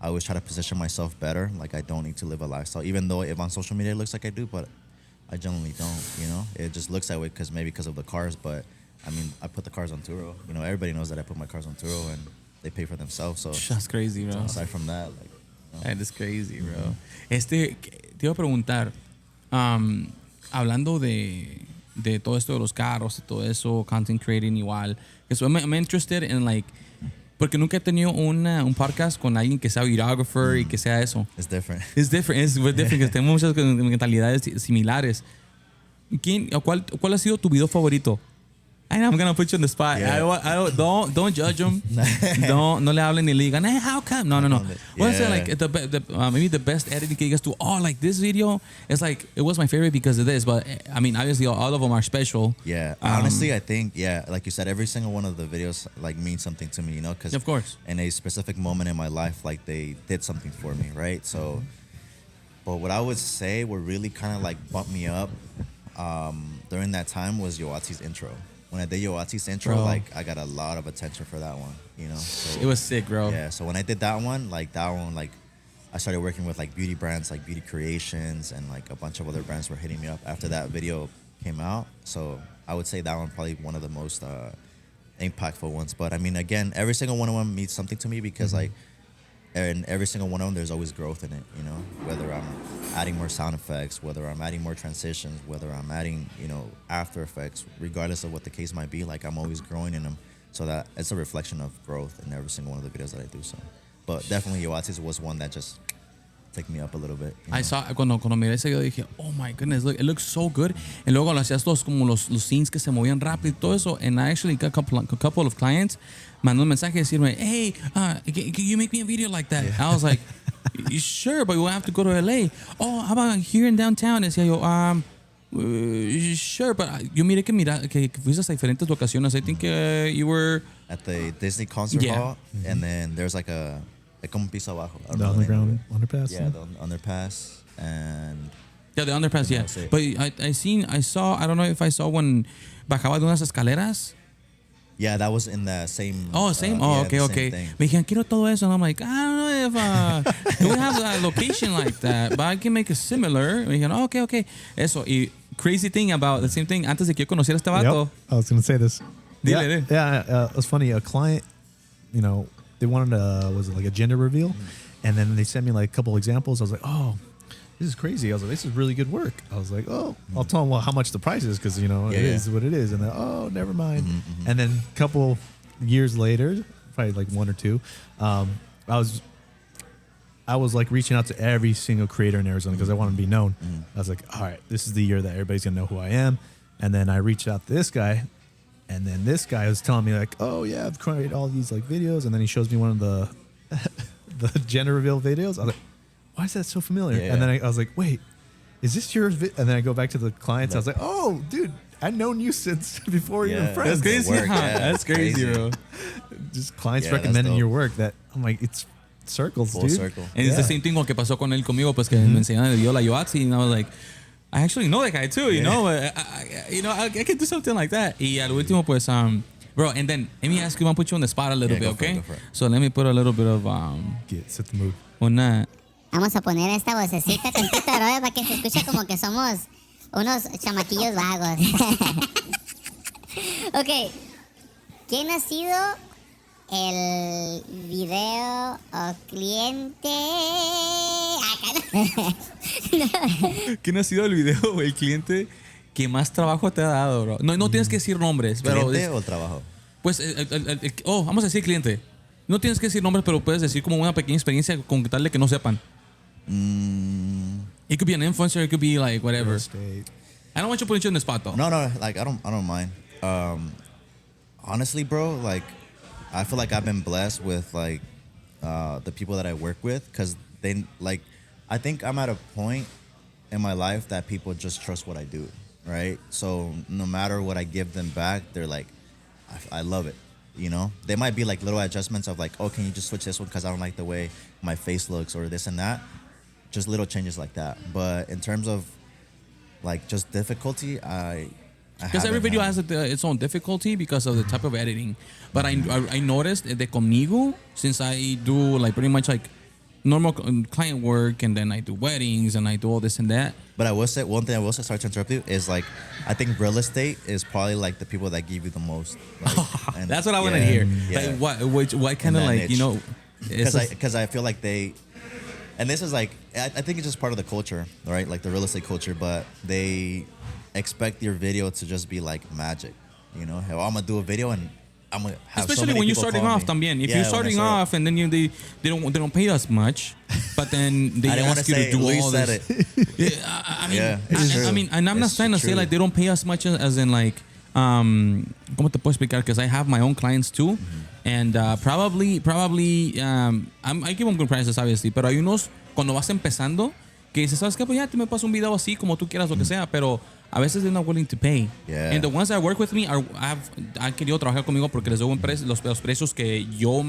I always try to position myself better. Like, I don't need to live a lifestyle, even though if on social media it looks like I do, but I generally don't, you know? It just looks that way because of the cars, but I mean, I put the cars on Turo. You know, everybody knows that I put my cars on Turo and they pay for themselves, so That's crazy, bro. aside from that, like, you know. That is crazy, bro. Te iba a preguntar, hablando de todo esto de los carros y todo eso, content creating igual. So I'm interested in, like, porque nunca he tenido un podcast con alguien que sea videographer y que sea eso. It's different. It's different, que tenemos muchas mentalidades similares. ¿Cuál ha sido tu video favorito? I know I'm gonna put you on the spot. Yeah. Don't judge him. No le hablen ni le digan, hey, how come? No. What is it, like, maybe the best editing que digas tú, like, this video is like, it was my favorite because of this, but I mean, obviously all of them are special. Yeah, honestly, I think, like you said, every single one of the videos, like, means something to me, you know, because Of course. in a specific moment in my life, like, they did something for me, right? So, but what I would say would really kind of, like, bump me up during that time was Yoati's intro. When I did Yoati's intro, Bro. like, I got a lot of attention for that one, you know? So, It was sick, bro. yeah, so when I did that one, like, I started working with, like, beauty brands, like Beauty Creations, and, like, a bunch of other brands were hitting me up after that video came out. So I would say that one probably one of the most impactful ones. But I mean, again, every single one of them means something to me because, like, in every single one of them, there's always growth in it, you know? Whether I'm adding more sound effects, whether I'm adding more transitions, whether I'm adding, you know, After Effects, regardless of what the case might be, like, I'm always growing in them. So that it's a reflection of growth in every single one of the videos that I do. So, but definitely Yoati's was one that just take me up a little bit. I saw cuando miré ese video dije, oh my goodness, look, it looks so good. Y luego lo hacías los scenes que se movían rápido y todo eso. And I actually got a couple of clients mandó un mensaje decirme, hey, can you make me a video like that? I was like, sure, but we'll have to go to LA. Oh, how about here in downtown? Decía yo, sure, but yo miré que fuiste a diferentes locaciones. I think you were at the Disney concert hall, and then there's like como un piso abajo. The underground underpass. Yeah, the underpass, and yeah, the underpass. Yeah, but I saw. I don't know if I saw when bajaba de unas escaleras. Yeah, that was in the same. Oh, same. Okay. Thing. Me dijeron, quiero todo eso. And I'm like, I don't know if we have a location like that, but I can make it similar. Me dijeron, okay. Eso. Y crazy thing about the same thing, antes de que yo conociera a este vato. Yep. I was going to say this. Dile. Yeah, it was funny. A client, you know, they wanted was it like a gender reveal? And then they sent me like a couple examples. I was like, oh, this is crazy. I was like, this is really good work. I was like, oh, I'll tell them how much the price is because, you know, it is what it is. And then, oh, never mind. And then a couple years later, probably like 1 or 2, I was like reaching out to every single creator in Arizona because I wanted to be known. I was like, all right, this is the year that everybody's going to know who I am. And then I reached out to this guy. And then this guy was telling me like, oh, yeah, I've created all these like videos. And then he shows me one of the gender reveal videos. I was like, why is that so familiar? Yeah. And then I was like, wait, is this yours? And then I go back to the clients. I was like, oh, dude, I've known you since before Yeah. even friends. That's crazy. Work, huh? yeah. That's crazy, Crazy. bro. Just clients Yeah, that's recommending dope. your work. That I'm like, it's circles, Full dude. circle. And it's the Yeah. same thing con que pasó con él conmigo, pues que me enseñaron el yola yoatzi, and I was like, I actually know that guy too, you know. I can do something like that. Y al último, pues, bro, and then let me ask you, I'm gonna put you on the spot a little Yeah, bit, go for it, okay? go for it. So let me put a little bit of Set the mood. una. Vamos a poner esta vocecita tantito, bro, para que se escuche como que somos unos chamaquillos vagos. Ok. ¿Quién ha sido el video o cliente? ¿Quién ha sido el video o el cliente que más trabajo te ha dado, bro? No tienes que decir nombres, pero ¿Cliente o trabajo? pues, vamos a decir cliente. No tienes que decir nombres, pero puedes decir como una pequeña experiencia con tal de que no sepan. It could be an influencer, it could be like whatever. Real estate. I don't want you to put you on the spot though. No, like I don't mind. Honestly, bro, like I feel like I've been blessed with like the people that I work with, because they like, I think I'm at a point in my life that people just trust what I do, right? So no matter what I give them back, they're like, I love it. You know, they might be like little adjustments of like, oh, can you just switch this one because I don't like the way my face looks or this and that. Just little changes like that. But in terms of like just difficulty, Because every video has its own difficulty because of the type of editing. But I noticed that conmigo, since I do like pretty much like normal client work, and then I do weddings and I do all this and that. But I will say one thing. I will say, sorry to interrupt you, is like I think real estate is probably like the people that give you the most. Like, and That's what I want to yeah, hear. Yeah. Like what kind of that like, you niche. know, Because I feel like they, and this is like I think it's just part of the culture, right? Like the real estate culture, but they expect your video to just be like magic, you know? Hey, well, I'm gonna do a video and I'm gonna have especially so many when you're people starting call off me. también. If Yeah, you're when I starting start- off and then they don't pay us much, but then they I didn't want to ask you say to do Luis all said this. it. Yeah, I mean, Yeah, it's true. I mean, and I'm not It's trying to say true. like they don't pay us much as in like, ¿cómo te puedo explicar? Because I have my own clients too, and probably, I give them good prices obviously, pero hay unos cuando vas empezando que dices, ¿sabes qué? Pues ya te me paso un video así como tú quieras, lo que sea, pero a veces they're not willing to pay. Yeah. And the ones that work with me han querido trabajar conmigo porque les doy buen los precios que yo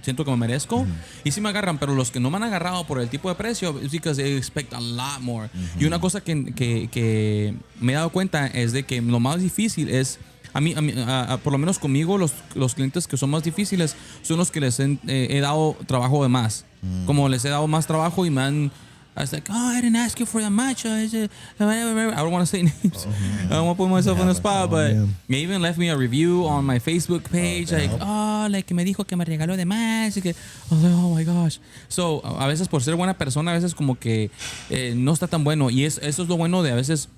siento que me merezco. Y sí me agarran, pero los que no me han agarrado por el tipo de precio es because they expect a lot more. Y una cosa que me he dado cuenta es de que lo más difícil es, por lo menos conmigo, los clientes que son más difíciles son los que les he dado trabajo de más. Como les he dado más trabajo y me han... I was like, oh, I didn't ask you for that much. I don't want to say names. I don't want to put myself on the spot, but they even left me a review on my Facebook page, like me dijo que me regaló de más. Y que, I was like, oh my gosh. So, a veces por ser buena persona, a veces como que no está tan bueno. Y eso es lo bueno de a veces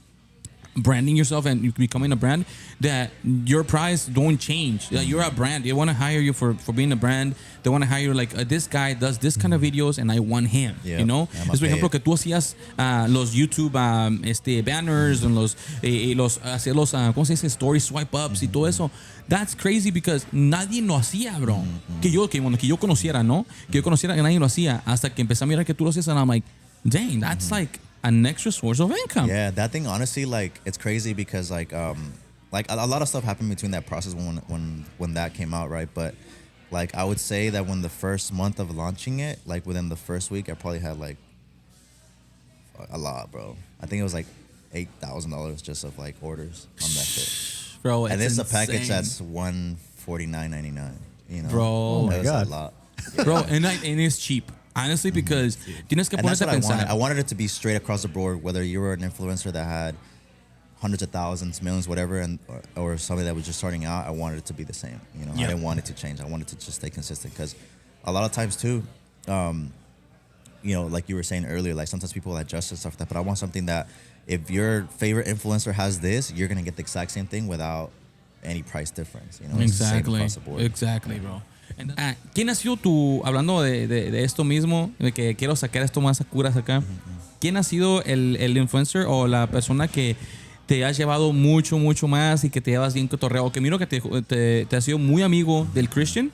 branding yourself and becoming a brand, that your price don't change. You're a brand. They want to hire you for being a brand. They want to hire you like, this guy does this kind of videos and I want him. Yeah, You know? I'm Es por ejemplo paid. que tú hacías los YouTube banners and hacías los ¿cómo se dice? Story swipe ups y todo eso. That's crazy because nadie lo hacía, bro. Que yo conociera, ¿no? Que yo conociera que nadie lo hacía hasta que empecé a mirar que tú lo hacías and I'm like, dang, that's like an extra source of income. Yeah, that thing honestly, like it's crazy because like a lot of stuff happened between that process when that came out, right? But like I would say that when the first month of launching it, like within the first week, I probably had like a lot, bro. I think it was like $8,000 just of like orders on that shit. Bro, And it's this is a package insane. that's $149.99. You know, Bro. Oh my That was God. a lot. Bro, and it's cheap. Honestly, because tienes que And that's ponerte a what I wanted. pensar. I wanted it to be straight across the board, whether you were an influencer that had hundreds of thousands, millions, whatever, or somebody that was just starting out. I wanted it to be the same. You know, Yeah. I didn't want it to change. I wanted to just stay consistent because a lot of times too, you know, like you were saying earlier, like sometimes people adjust and stuff like that. But I want something that if your favorite influencer has this, you're gonna get the exact same thing without any price difference. You know, It's the same Exactly. across the board. Exactly, bro. ¿Quién ha sido tu, hablando de esto mismo, de que quiero sacar esto más a curas acá, quién ha sido el influencer o la persona que te has llevado mucho, mucho más y que te llevas bien cotorreo? Que miro que te has sido muy amigo del Christian,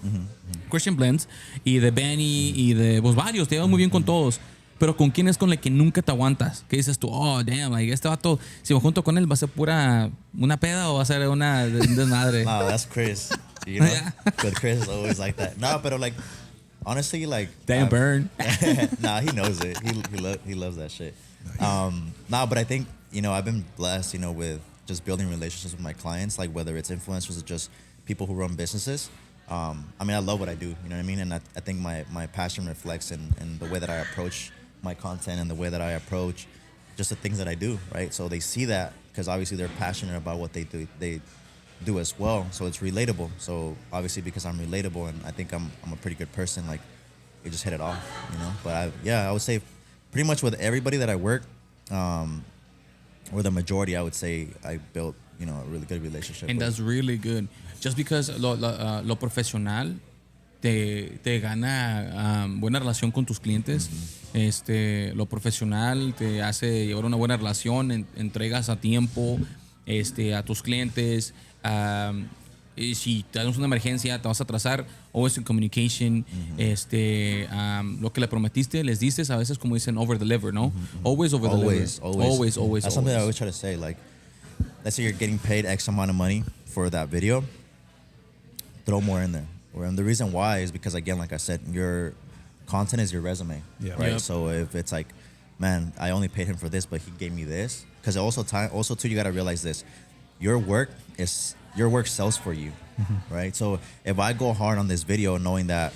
Christian Blends, y de Benny y de pues varios, te llevas muy bien con todos. Pero ¿con quién es con el que nunca te aguantas? Que dices tú, oh, damn, like, este vato, si me junto con él, ¿va a ser pura una peda o va a ser una desmadre? No, that's Chris. You know, Yeah. but Chris is always like that. No, but like, honestly, like, Damn, burn. nah, he knows it. He loves that shit. Nah, but I think, you know, I've been blessed, you know, with just building relationships with my clients, like whether it's influencers or just people who run businesses. I mean, I love what I do, you know what I mean? And I think my passion reflects in the way that I approach my content and the way that I approach just the things that I do, right? So they see that because obviously they're passionate about what they do as well. So it's relatable. So obviously because I'm relatable and I think I'm a pretty good person, like we just hit it off, you know? But I would say pretty much with everybody that I work, or the majority, I would say I built, you know, a really good relationship. And with. that's really good. Just because lo profesional te gana buena relación con tus clientes. Lo profesional te hace llevar una buena relación, entregas a tiempo a tus clientes. Y si tenemos una emergencia, te vas a atrasar, always in communication. Lo que le prometiste, les dices, a veces como dicen, over deliver, ¿no? Always over deliver. Always. That's something I always try to say. Like, let's say you're getting paid X amount of money for that video, throw more in there. And the reason why is because, again, like I said, your content is your resume, right? Yep. So if it's like, man, I only paid him for this, but he gave me this, because also too, you gotta realize this: your work sells for you, right? So if I go hard on this video, knowing that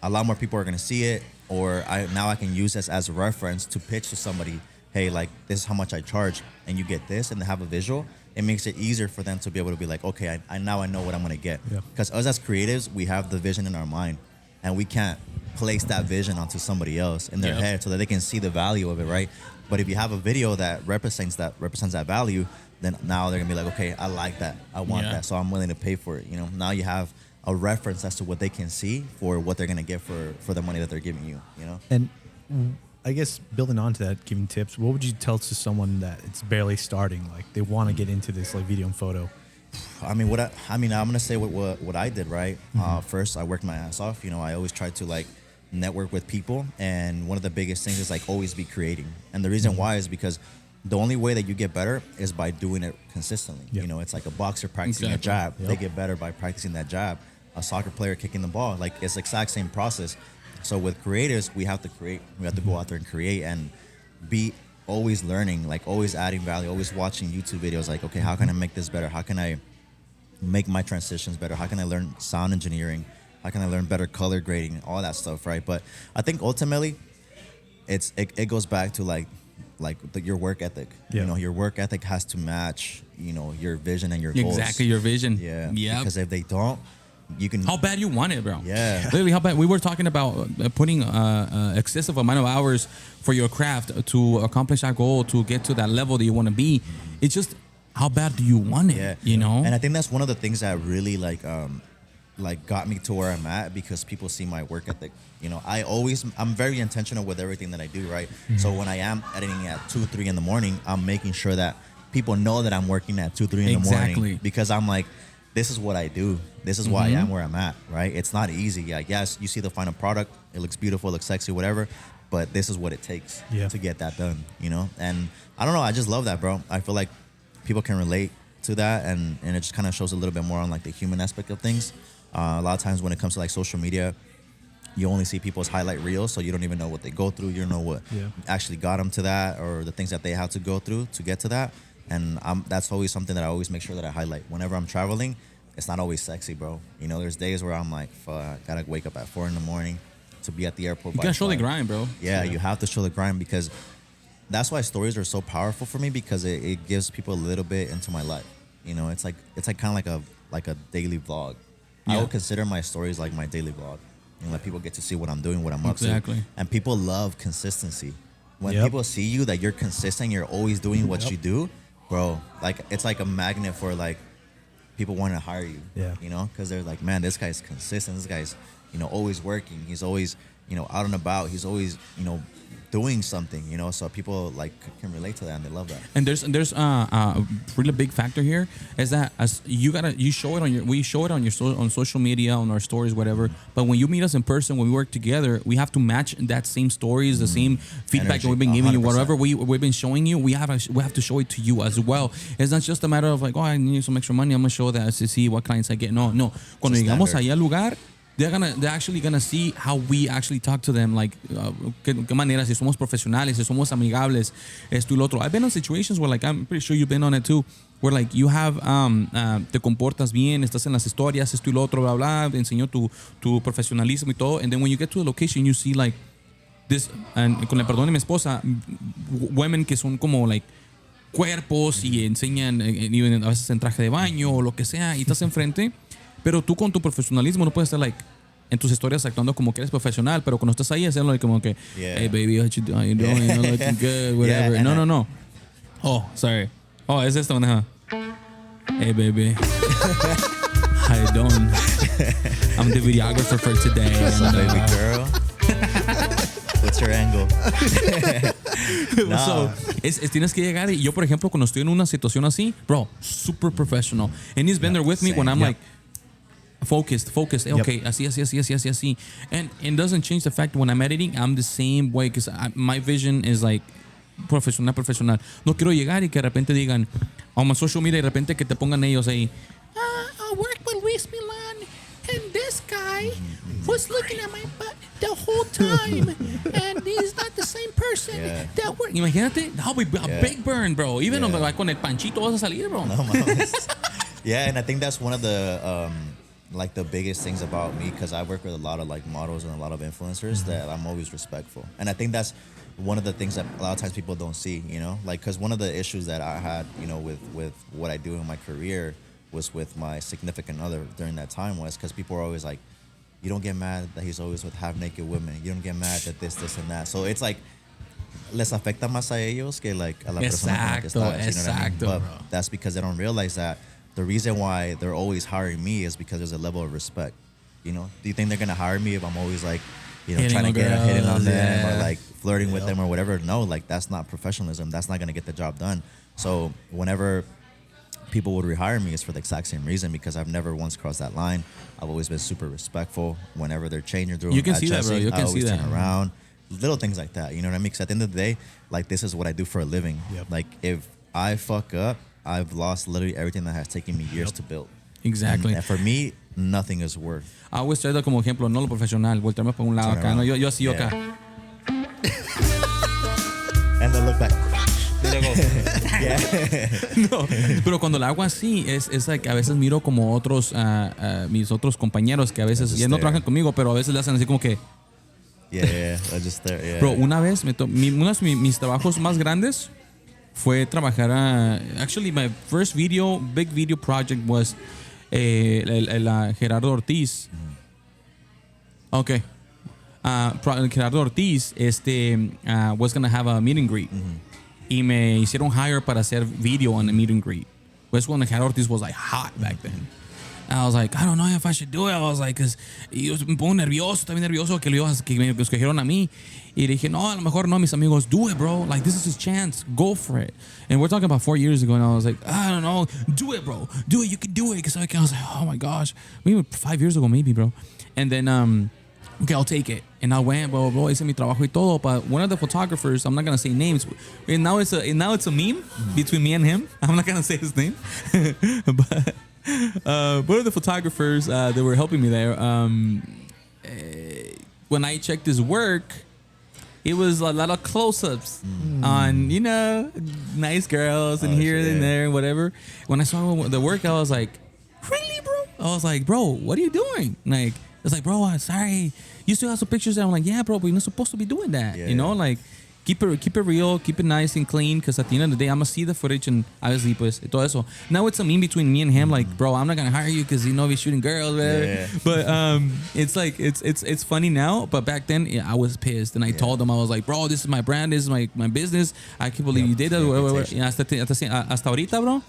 a lot more people are gonna see it, or I can use this as a reference to pitch to somebody, hey, like this is how much I charge, and you get this, and they have a visual. It makes it easier for them to be able to be like, okay, I now know what I'm gonna get. Because us as creatives, we have the vision in our mind, and we can't place that vision onto somebody else in their head so that they can see the value of it, right? But if you have a video that represents that value, then now they're gonna be like, okay, I like that, I want that, so I'm willing to pay for it. You know, now you have a reference as to what they can see for what they're gonna get for the money that they're giving you. You know, And I guess building onto that, giving tips, what would you tell to someone that it's barely starting, like they want to get into this like video and photo? I mean, I'm gonna say what I did, right? First, I worked my ass off. You know, I always tried to like network with people, and one of the biggest things is like always be creating. And the reason why is because the only way that you get better is by doing it consistently. Yep. You know, it's like a boxer practicing a jab. They get better by practicing that jab. A soccer player kicking the ball, like it's the exact same process. So with creators, we have to create. We have to go out there and create and be always learning, like always adding value, always watching YouTube videos. Like, okay, how can I make this better? How can I make my transitions better? How can I learn sound engineering? How can I learn better color grading? All that stuff, right? But I think ultimately, it goes back to your work ethic. Yeah. You know, your work ethic has to match, you know, your vision and your goals. Exactly, your vision. Yeah. Yeah. Because if they don't, you can. How bad you want it, bro? Yeah. Literally, how bad. We were talking about putting excessive amount of hours for your craft to accomplish that goal, to get to that level that you want to be. It's just how bad do you want it? Yeah. You know. And I think that's one of the things that really like got me to where I'm at, because people see my work ethic. You know, I'm very intentional with everything that I do, right? So when I am editing at 2, 3 in the morning, I'm making sure that people know that I'm working at 2, 3 in the morning, because I'm like, this is what I do. This is why I am where I'm at, right? It's not easy. Yeah, yes, you see the final product. It looks beautiful, it looks sexy, whatever. But this is what it takes to get that done, you know? And I don't know, I just love that, bro. I feel like people can relate to that, and it just kind of shows a little bit more on like the human aspect of things. A lot of times when it comes to like social media, you only see people's highlight reels, so you don't even know what they go through. You don't know what actually got them to that, or the things that they had to go through to get to that. And that's always something that I always make sure that I highlight. Whenever I'm traveling, it's not always sexy, bro. You know, there's days where I'm like, fuck, I gotta wake up at 4 in the morning to be at the airport. You gotta show the grind, bro. Yeah, you have to show the grind, because that's why stories are so powerful for me, because it gives people a little bit into my life. You know, it's like kind of like a daily vlog. I would consider my stories like my daily vlog. And let people get to see what I'm doing, what I'm up to. And people love consistency. When people see you that you're consistent, you're always doing what you do, bro, like it's like a magnet for like people wanting to hire you. You know, because they're like, man, this guy's consistent. This guy's, you know, always working. He's always, out and about. He's always, doing something, so people like can relate to that and they love that. And there's a really big factor here is that as we show it on social media, on our stories, whatever. But when you meet us in person, when we work together, we have to match that same stories, the same feedback Energy, that we've been giving you, 100%. whatever we've been showing you. We have to show it to you as well. It's not just a matter of like, I need some extra money, I'm gonna show that to see what clients I get. No. Cuando It's a llegamos standard. allá al lugar, they're actually gonna see how we actually talk to them, like qué manera, si somos profesionales, si somos amigables, esto y lo otro. I've been in situations where, like, I'm pretty sure you've been on it too, where like you have te comportas bien, estás en las historias, esto y lo otro, bla bla, enseñó tu profesionalismo y todo, and then when you get to the location you see like this, and con el perdón de mi esposa, women que son como like cuerpos y enseñan a veces en traje de baño o lo que sea, y estás enfrente. Pero tú con tu profesionalismo no puedes estar like en tus historias actuando como que eres profesional, pero cuando estás ahí hacerlo like, como que, hey baby, how you doing? Looking good, whatever. Yeah, no. Oh, sorry. Oh, es esta una. Hey baby, how you doing? I'm the videographer for today. What's up, baby girl? What's your angle? No. So, tienes que llegar y yo, por ejemplo, cuando estoy en una situación así, bro, super professional. And he's been there with me when I'm like, focused. Okay, así. And it doesn't change the fact when I'm editing, I'm the same way because my vision is like profesional. No quiero llegar y que de repente digan, on my social media, y de repente que te pongan ellos ahí, I work with Luis Milan and this guy was looking at my butt the whole time and he's not the same person that worked. Imagínate, that'll be a big burn, bro. Even like con el panchito vas a salir, bro. No mames. Yeah, and I think that's one of the like the biggest things about me, because I work with a lot of like models and a lot of influencers, that I'm always respectful. And I think that's one of the things that a lot of times people don't see, like, because one of the issues that I had, with what I do in my career was with my significant other during that time, was because people were always like, you don't get mad that he's always with half naked women. You don't get mad that this and that. So it's like, les afecta más a ellos que like a la persona con la que estás, Exacto, But bro. that's because they don't realize that the reason why they're always hiring me is because there's a level of respect. Do you think they're gonna hire me if I'm always like, Hitting trying to on hitting on girls, them yeah. or like flirting with them or whatever? No, like that's not professionalism. That's not gonna get the job done. So whenever people would rehire me, it's for the exact same reason, because I've never once crossed that line. I've always been super respectful. Whenever they're changing room, You can see that, bro. You I can always see turn that. around. Little things like that, you know what I mean? Because at the end of the day, like, this is what I do for a living. Yep. Like, if I fuck up, I've lost literally everything that has taken me years to build. Exactly. And for me, nothing is worth. I always try that como ejemplo, no lo profesional, voltearme para un lado Turn acá, no, around. yo así, yo Yeah. acá. And then look back. No, pero cuando la hago así, es like, a veces miro como otros, mis otros compañeros que a veces Just ya no there. trabajan conmigo, pero a veces le hacen así como que, Yeah. I just there. Yeah. bro, una vez, uno de mis trabajos más grandes fue trabajar actually, my first big video project was Gerardo Ortiz. Okay. Gerardo Ortiz was going to have a meet and greet. Y me hicieron hire para hacer video on a meet and greet. Pues when Gerardo Ortiz was like hot back then. And I was like, I don't know if I should do it. I was like, me pongo nervioso, también nervioso que me escogieron a mí. Y dije, no, a lo mejor no, mis amigos, do it, bro. Like, this is his chance. Go for it. And we're talking about 4 years ago, and I was like, I don't know. Do it, bro. Do it. You can do it. Because I was like, oh my gosh. Maybe 5 years ago, maybe, bro. And then, okay, I'll take it. And I went, bro, hice mi trabajo y todo. But one of the photographers, I'm not going to say names. And now it's a meme between me and him. I'm not going to say his name. But one of the photographers that were helping me there, when I checked his work, it was a lot of close-ups on, nice girls and here shit. and there and whatever. When I saw the work, I was like, really, bro? I was like, bro, what are you doing? Like, it's like, bro, I'm sorry. You still have some pictures there. I'm like, yeah, bro, but you're not supposed to be doing that. Yeah, you know, yeah. like, keep it real, keep it nice and clean, because at the end of the day, I'm going to see the footage and obviously, pues, todo eso. Now it's a meme between me and him, like, bro, I'm not going to hire you because, we're shooting girls, whatever. Yeah. But it's like, it's funny now, but back then, I was pissed. And I told them, I was like, bro, this is my brand, this is my business. I can't believe you did that. Reputation. Hasta ahorita, bro,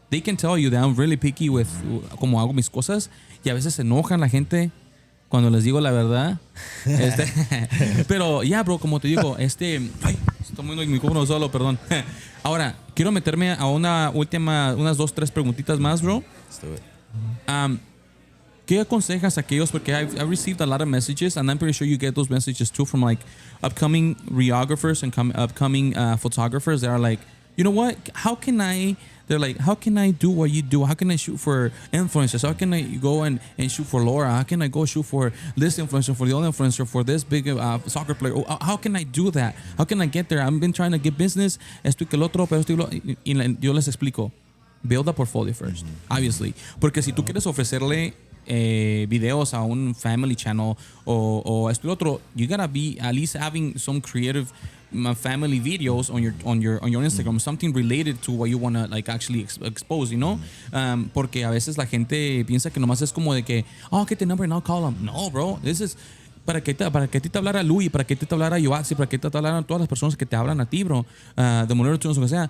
they can tell you that I'm really picky with como hago mis cosas. Y a veces se enojan la gente cuando les digo la verdad. Pero ya, bro, como te digo, ay, estoy moviendo el micrófono solo, perdón. Ahora, quiero meterme a unas 2, 3 preguntitas más, bro. Let's do it. ¿Qué aconsejas a aquellos? Porque I've received a lot of messages, and I'm pretty sure you get those messages too from like upcoming videographers and upcoming photographers that are like, you know what? How can I do what you do? How can I shoot for influencers? How can I go and shoot for Laura? How can I go shoot for this influencer, for the other influencer, for this big soccer player? How can I do that? How can I get there? I've been trying to get business, esto y que el otro, pero yo les explico. Build a portfolio first, obviously. Porque si tú quieres ofrecerle videos a un family channel o esto y otro, you gotta be at least having some creative family videos on your Instagram, something related to what you wanna like actually expose, you know? Porque a veces la gente piensa que nomás es como de que, get the number and I'll call them. No, bro, this is para que a ti te hablara Louis, para que a ti te hablara Yoatzi, para que te hablaran todas las personas que te hablan a ti, bro, de Monero Tunes, o sea.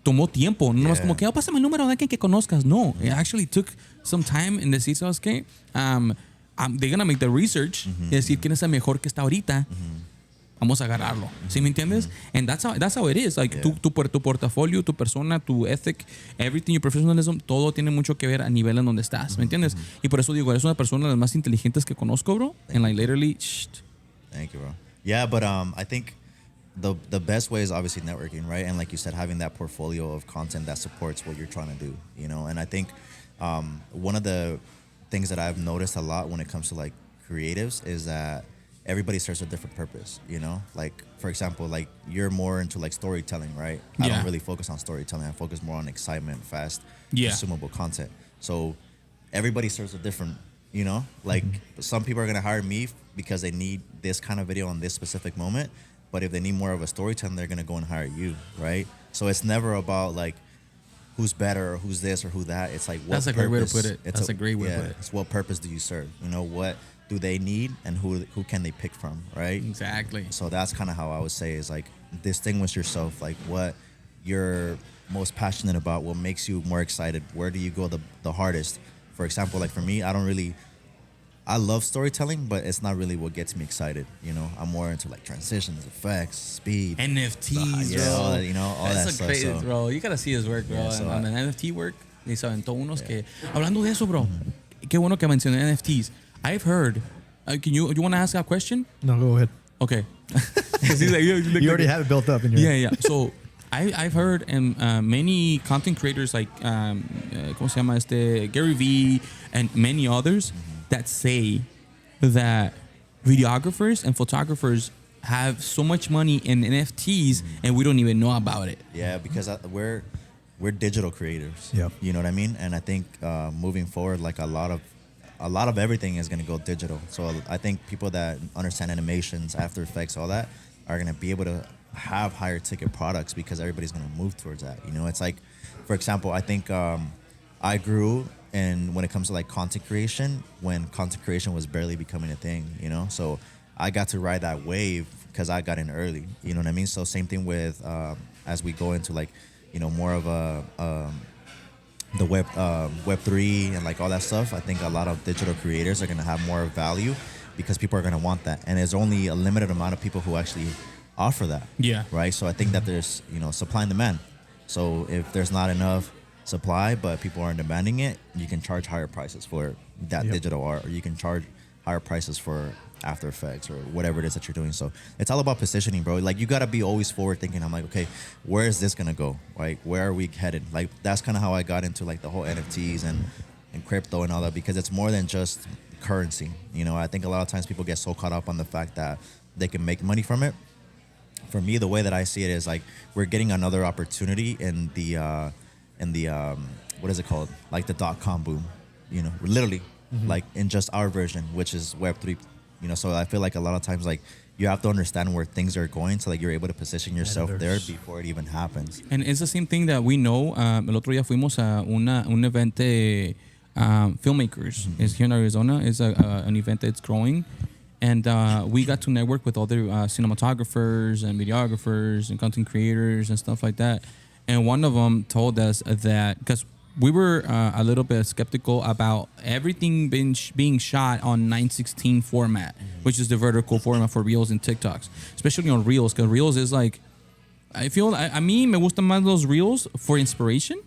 Tomó tiempo, no es como que pásame el número de alguien que conozcas. No, it actually took some time in decir, ¿sabes qué? They're gonna make the research y decir quién es el mejor que está ahorita. Vamos a agarrarlo. ¿Sí me entiendes? And that's how it is. Like tu portafolio, tu persona, tu ethic, everything, your professionalism, todo tiene mucho que ver a nivel en donde estás. ¿Me entiendes? Y por eso digo, eres una persona de las más inteligentes que conozco, bro. And like literally, Thank you, bro. Yeah, but I think the best way is obviously networking, right? And like you said, having that portfolio of content that supports what you're trying to do, you know? And I think one of the things that I've noticed a lot when it comes to like creatives is that everybody serves a different purpose, you know? Like, for example, like you're more into like storytelling, right? I don't really focus on storytelling. I focus more on excitement, fast, consumable content. So everybody serves a different, you know? Like some people are going to hire me because they need this kind of video on this specific moment. But if they need more of a storytelling, they're going to go and hire you, right? So it's never about like who's better or who's this or who that. It's like what That's a great way to put it. That's a great way to put it. It's what purpose do you serve? You know, what do they need and who can they pick from, right? Exactly. So that's kind of how I would say is like distinguish yourself, like what you're most passionate about, what makes you more excited, where do you go the hardest? For example, like for me, I love storytelling, but it's not really what gets me excited. You know, I'm more into like transitions, effects, speed, NFTs, bro. All that, you know, all That's that stuff. Crazy, bro. You gotta see his work, bro. On an NFT work, y se aventó unos que. Hablando de eso, bro. Qué bueno que mencioné NFTs. I've heard. You want to ask a question? No, go ahead. Okay. You already have it built up in your Yeah. So I've heard many content creators like ¿cómo se llama Gary Vee and many others that say that videographers and photographers have so much money in NFTs and we don't even know about it. Yeah, because we're digital creators. Yeah. You know what I mean? And I think moving forward, like a lot of everything is going to go digital. So I think people that understand animations, After Effects, all that are going to be able to have higher ticket products because everybody's going to move towards that. You know, it's like, for example, I think I grew and when it comes to like content creation, when content creation was barely becoming a thing, you know? So I got to ride that wave because I got in early, you know what I mean? So same thing with, as we go into like, you know, more of the Web3 and like all that stuff, I think a lot of digital creators are going to have more value because people are going to want that. And there's only a limited amount of people who actually offer that. Yeah. Right? So I think that there's, you know, supply and demand. So if there's not enough supply, but people aren't demanding it, you can charge higher prices for that digital art, or you can charge higher prices for After Effects or whatever it is that you're doing. So it's all about positioning, bro. Like you gotta be always forward thinking. I'm like, okay, where is this gonna go? Like where are we headed? Like that's kind of how I got into like the whole NFTs and crypto and all that, because it's more than just currency. You know, I think a lot of times people get so caught up on the fact that they can make money from it. For me, the way that I see it is like we're getting another opportunity in the what is it called? Like the .com boom, you know, literally like in just our version, which is Web3, you know. So I feel like a lot of times like you have to understand where things are going so like you're able to position yourself there before it even happens. And it's the same thing that we know. El otro día fuimos a un event de filmmakers. It's here in Arizona. It's an event that's growing. And we got to network with other cinematographers and videographers and content creators and stuff like that. And one of them told us that, because we were a little bit skeptical about everything being shot on 9:16 format, which is the vertical format for Reels and TikToks, especially on Reels, because Reels is like, I feel, a mí me gustan más los Reels for inspiration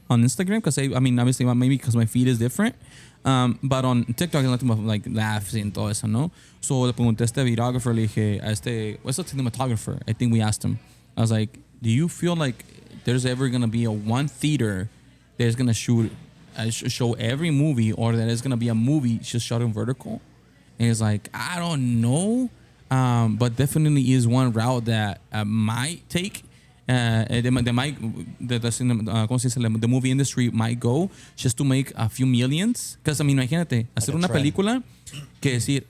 on Instagram, because I mean, obviously, maybe because my feed is different. But on TikTok es nothing but like laughs and todo eso, ¿no? So le pregunté a este videographer, le dije, what's the cinematographer? I think we asked him. I was like, do you feel like there's ever going to be a one theater that's going to show every movie, or that is going to be a movie just shot in vertical? And he's like, I don't know. But definitely is one route that might take. The movie industry might go just to make a few millions. Because, I mean, imagínate, hacer una película que decir,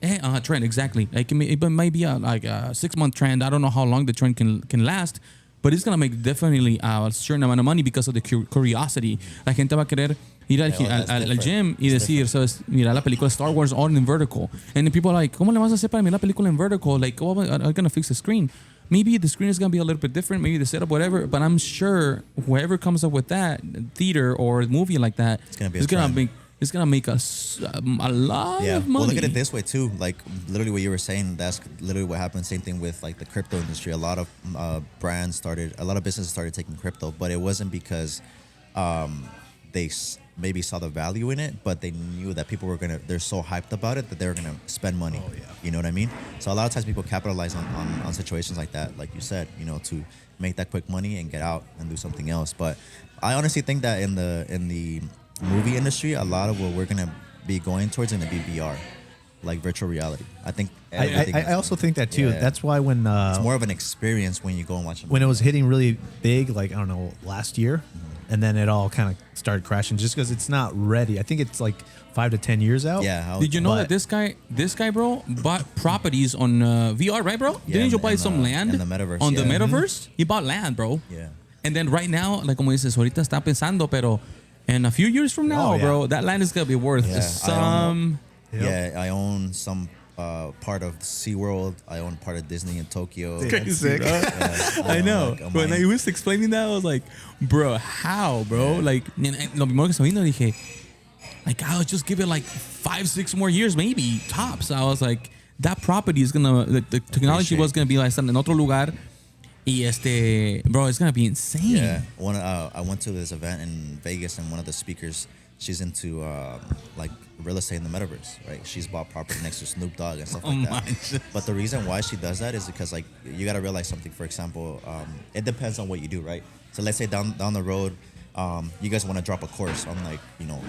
trend, exactly. Like, it might be a 6-month trend. I don't know how long the trend can last, but it's going to make definitely a certain amount of money because of the curiosity. La gente va a querer ir al gym y decir, ¿sabes? Mira la película Star Wars all in vertical. And then people are like, ¿cómo le vas a hacer para mirar la película en vertical? Like, how are you going to fix the screen? Maybe the screen is going to be a little bit different, maybe the setup, whatever, but I'm sure whoever comes up with that theater or movie like that is going to make us a lot of money. Well, look at it this way too. Like literally what you were saying, that's literally what happened. Same thing with like the crypto industry. A lot of a lot of businesses started taking crypto, but it wasn't because they maybe saw the value in it, but they knew that people were they're so hyped about it that they were gonna spend money. Oh, yeah. You know what I mean? So a lot of times people capitalize on situations like that, like you said, you know, to make that quick money and get out and do something else. But I honestly think that in the movie industry, a lot of what we're gonna be going towards is gonna be VR, like virtual reality. I think I also think that too. Yeah. That's why when it's more of an experience when you go and watch a movie. when it was hitting really big, like I don't know, last year, and then it all kind of started crashing just because it's not ready. I think it's like 5 to 10 years out. Yeah. Did you know that this guy, bro, bought properties on VR, right, bro? Yeah, Didn't you buy some land in the metaverse, on the yeah. metaverse? He bought land, bro. Yeah. And then right now, like como dices, ahorita está pensando, pero in a few years from now, Oh, yeah. bro, that land is gonna be worth Yeah, some. Yep. Yeah, I own some part of SeaWorld. I own part of Disney in Tokyo. Crazy, bro. Yeah, I know. like, When he was explaining that, I was like, bro, how, bro? Like, lo primero que se me vino, dije, like, I'll just give it like 5-6 more years, maybe, tops. I was like, that property is gonna, the technology was gonna be like en otro lugar. Y bro, it's gonna be insane. Yeah, I went to this event in Vegas, and one of the speakers, she's into like real estate in the metaverse, right? She's bought property next to Snoop Dogg and stuff like that. But the reason why she does that is because like you gotta realize something. For example, it depends on what you do, right? So let's say down the road, you guys want to drop a course on like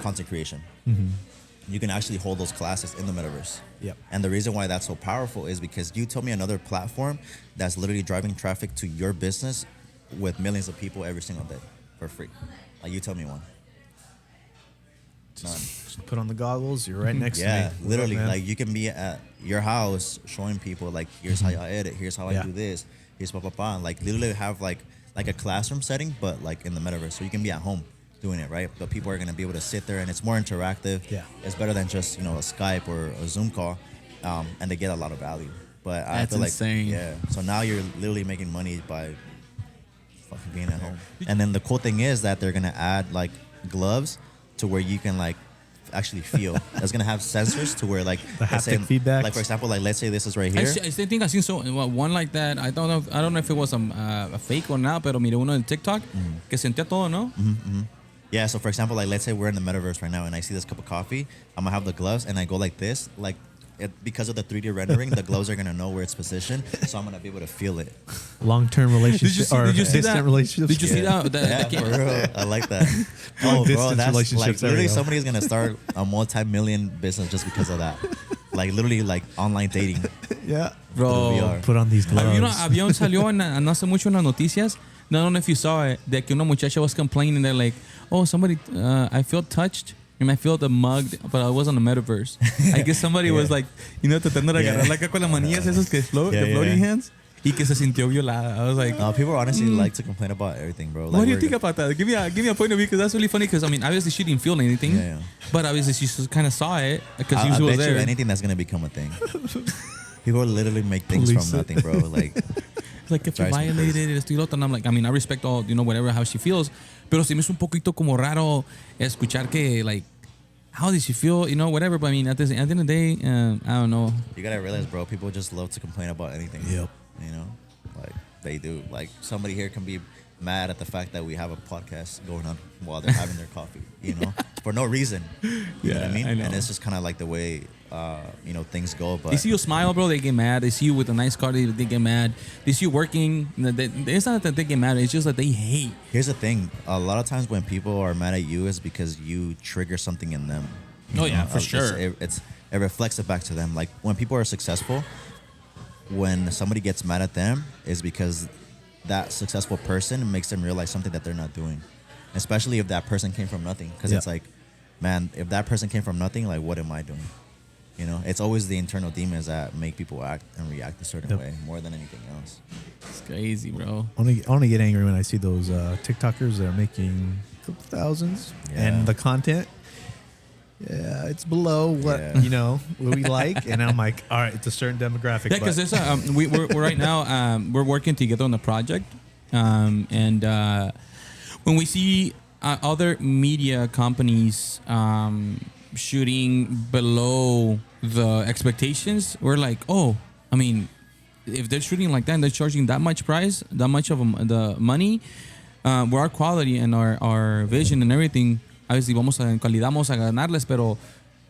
content creation. Mm-hmm. You can actually hold those classes in the metaverse. Yep. And the reason why that's so powerful is because you told me another platform that's literally driving traffic to your business with millions of people every single day for free. Like you tell me one. None. Just put on the goggles. You're right next to me. Yeah, What's up, literally. man? Like you can be at your house showing people like, here's how I edit, here's how I Yeah. do this, here's blah blah blah. And like literally have like a classroom setting, but like in the metaverse, so you can be at home doing it, right? But people are gonna be able to sit there, and it's more interactive. Yeah. It's better than just a Skype or a Zoom call, and they get a lot of value. But I That's feel like insane. yeah. So now you're literally making money by fucking being at home. And then the cool thing is that they're gonna add like gloves to where you can like actually feel. It's gonna have sensors to where like The let's say- haptic feedback. Like for example, like let's say this is right I here. think I seen one like that. I don't know if it was a fake or not, pero mire uno en TikTok que sentía todo, ¿no? Yeah, so for example, like let's say we're in the metaverse right now and I see this cup of coffee, I'm gonna have the gloves and I go like this, like because of the 3D rendering, the gloves are gonna know where it's positioned, so I'm gonna be able to feel it. Long-term relationship or Did you see distant that? relationships. Did you see that? Yeah, for real. I like that. Long Oh, bro, distance that's relationships, like there we literally go. somebody's gonna start a multi-million business just because of that. Like literally like online dating. Yeah. Bro, VR. Put on these gloves. Había salió no hace mucho en las noticias. No, I don't know if you saw it. That que una muchacha was complaining. They're like, oh, somebody, I feel touched. And I feel the mugged, but I was on the metaverse. I guess somebody was like, tratando de agarrar like con las manillas esas que float, Yeah, the yeah, floating yeah. hands. Y que se sintió violada. I was like, People honestly like to complain about everything, bro. Like, what do you we're- think about that? Give me a point of view, because that's really funny. Because I mean, obviously she didn't feel anything, Yeah, yeah. but obviously she just kind of saw it because I she was bet you there. anything that's gonna become a thing. People literally make things Police from it. nothing, bro. Like like if you Drives me crazy. violated esto y lo otro, and I'm like, I mean, I respect all, whatever, how she feels, pero sí me es un poquito como raro escuchar que, like, how does she feel, whatever, but I mean, at the end of the day, I don't know. You gotta realize, bro, people just love to complain about anything. Yep. Like they do. Like somebody here can be mad at the fact that we have a podcast going on while they're having their coffee, for no reason. You know what I mean? I know. And it's just kind of like the way, things go. But They see you smile, bro, they get mad. They see you with a nice car, they get mad. They see you working, it's not that they get mad, it's just that they hate. here's the thing: a lot of times when people are mad at you, is because you trigger something in them. Oh, yeah, for sure. It reflects it back to them. Like when people are successful, when somebody gets mad at them, is because that successful person makes them realize something that they're not doing. Especially if that person came from nothing, because Yeah. it's like, man, if that person came from nothing, like what am I doing? It's always the internal demons that make people act and react a certain Yep. way more than anything else. It's crazy, bro. I only get angry when I see those TikTokers that are making a couple thousands, Yeah. and the content, it's below what Yeah. what we like, and I'm like, all right, it's a certain demographic. Yeah, because but- there's we're right now we're working together on the project, and when we see other media companies shooting below the expectations, we're like, oh, I mean, if they're shooting like that and they're charging that much price, that much of the money, with our quality and our vision and everything, obviously vamos a ganarles, pero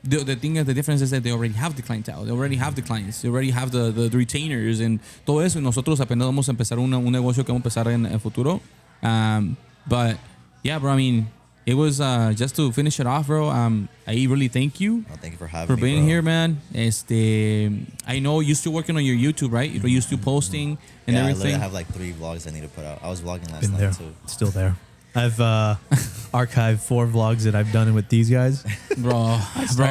the thing is, the difference is that they already have the clientele, they already have the clients, they already have the retainers and todo eso, y nosotros apenas vamos a empezar un negocio que vamos a empezar en el futuro. But yeah, bro, I mean, it was just to finish it off, bro. I really thank you Well, thank you for having for me, being bro. here, man. I know you're still working on your YouTube, right? You're still posting and Yeah, I everything. literally have like 3 vlogs I need to put out. I was vlogging last been night there, too. still there. I've archived 4 vlogs that I've done with these guys. Bro,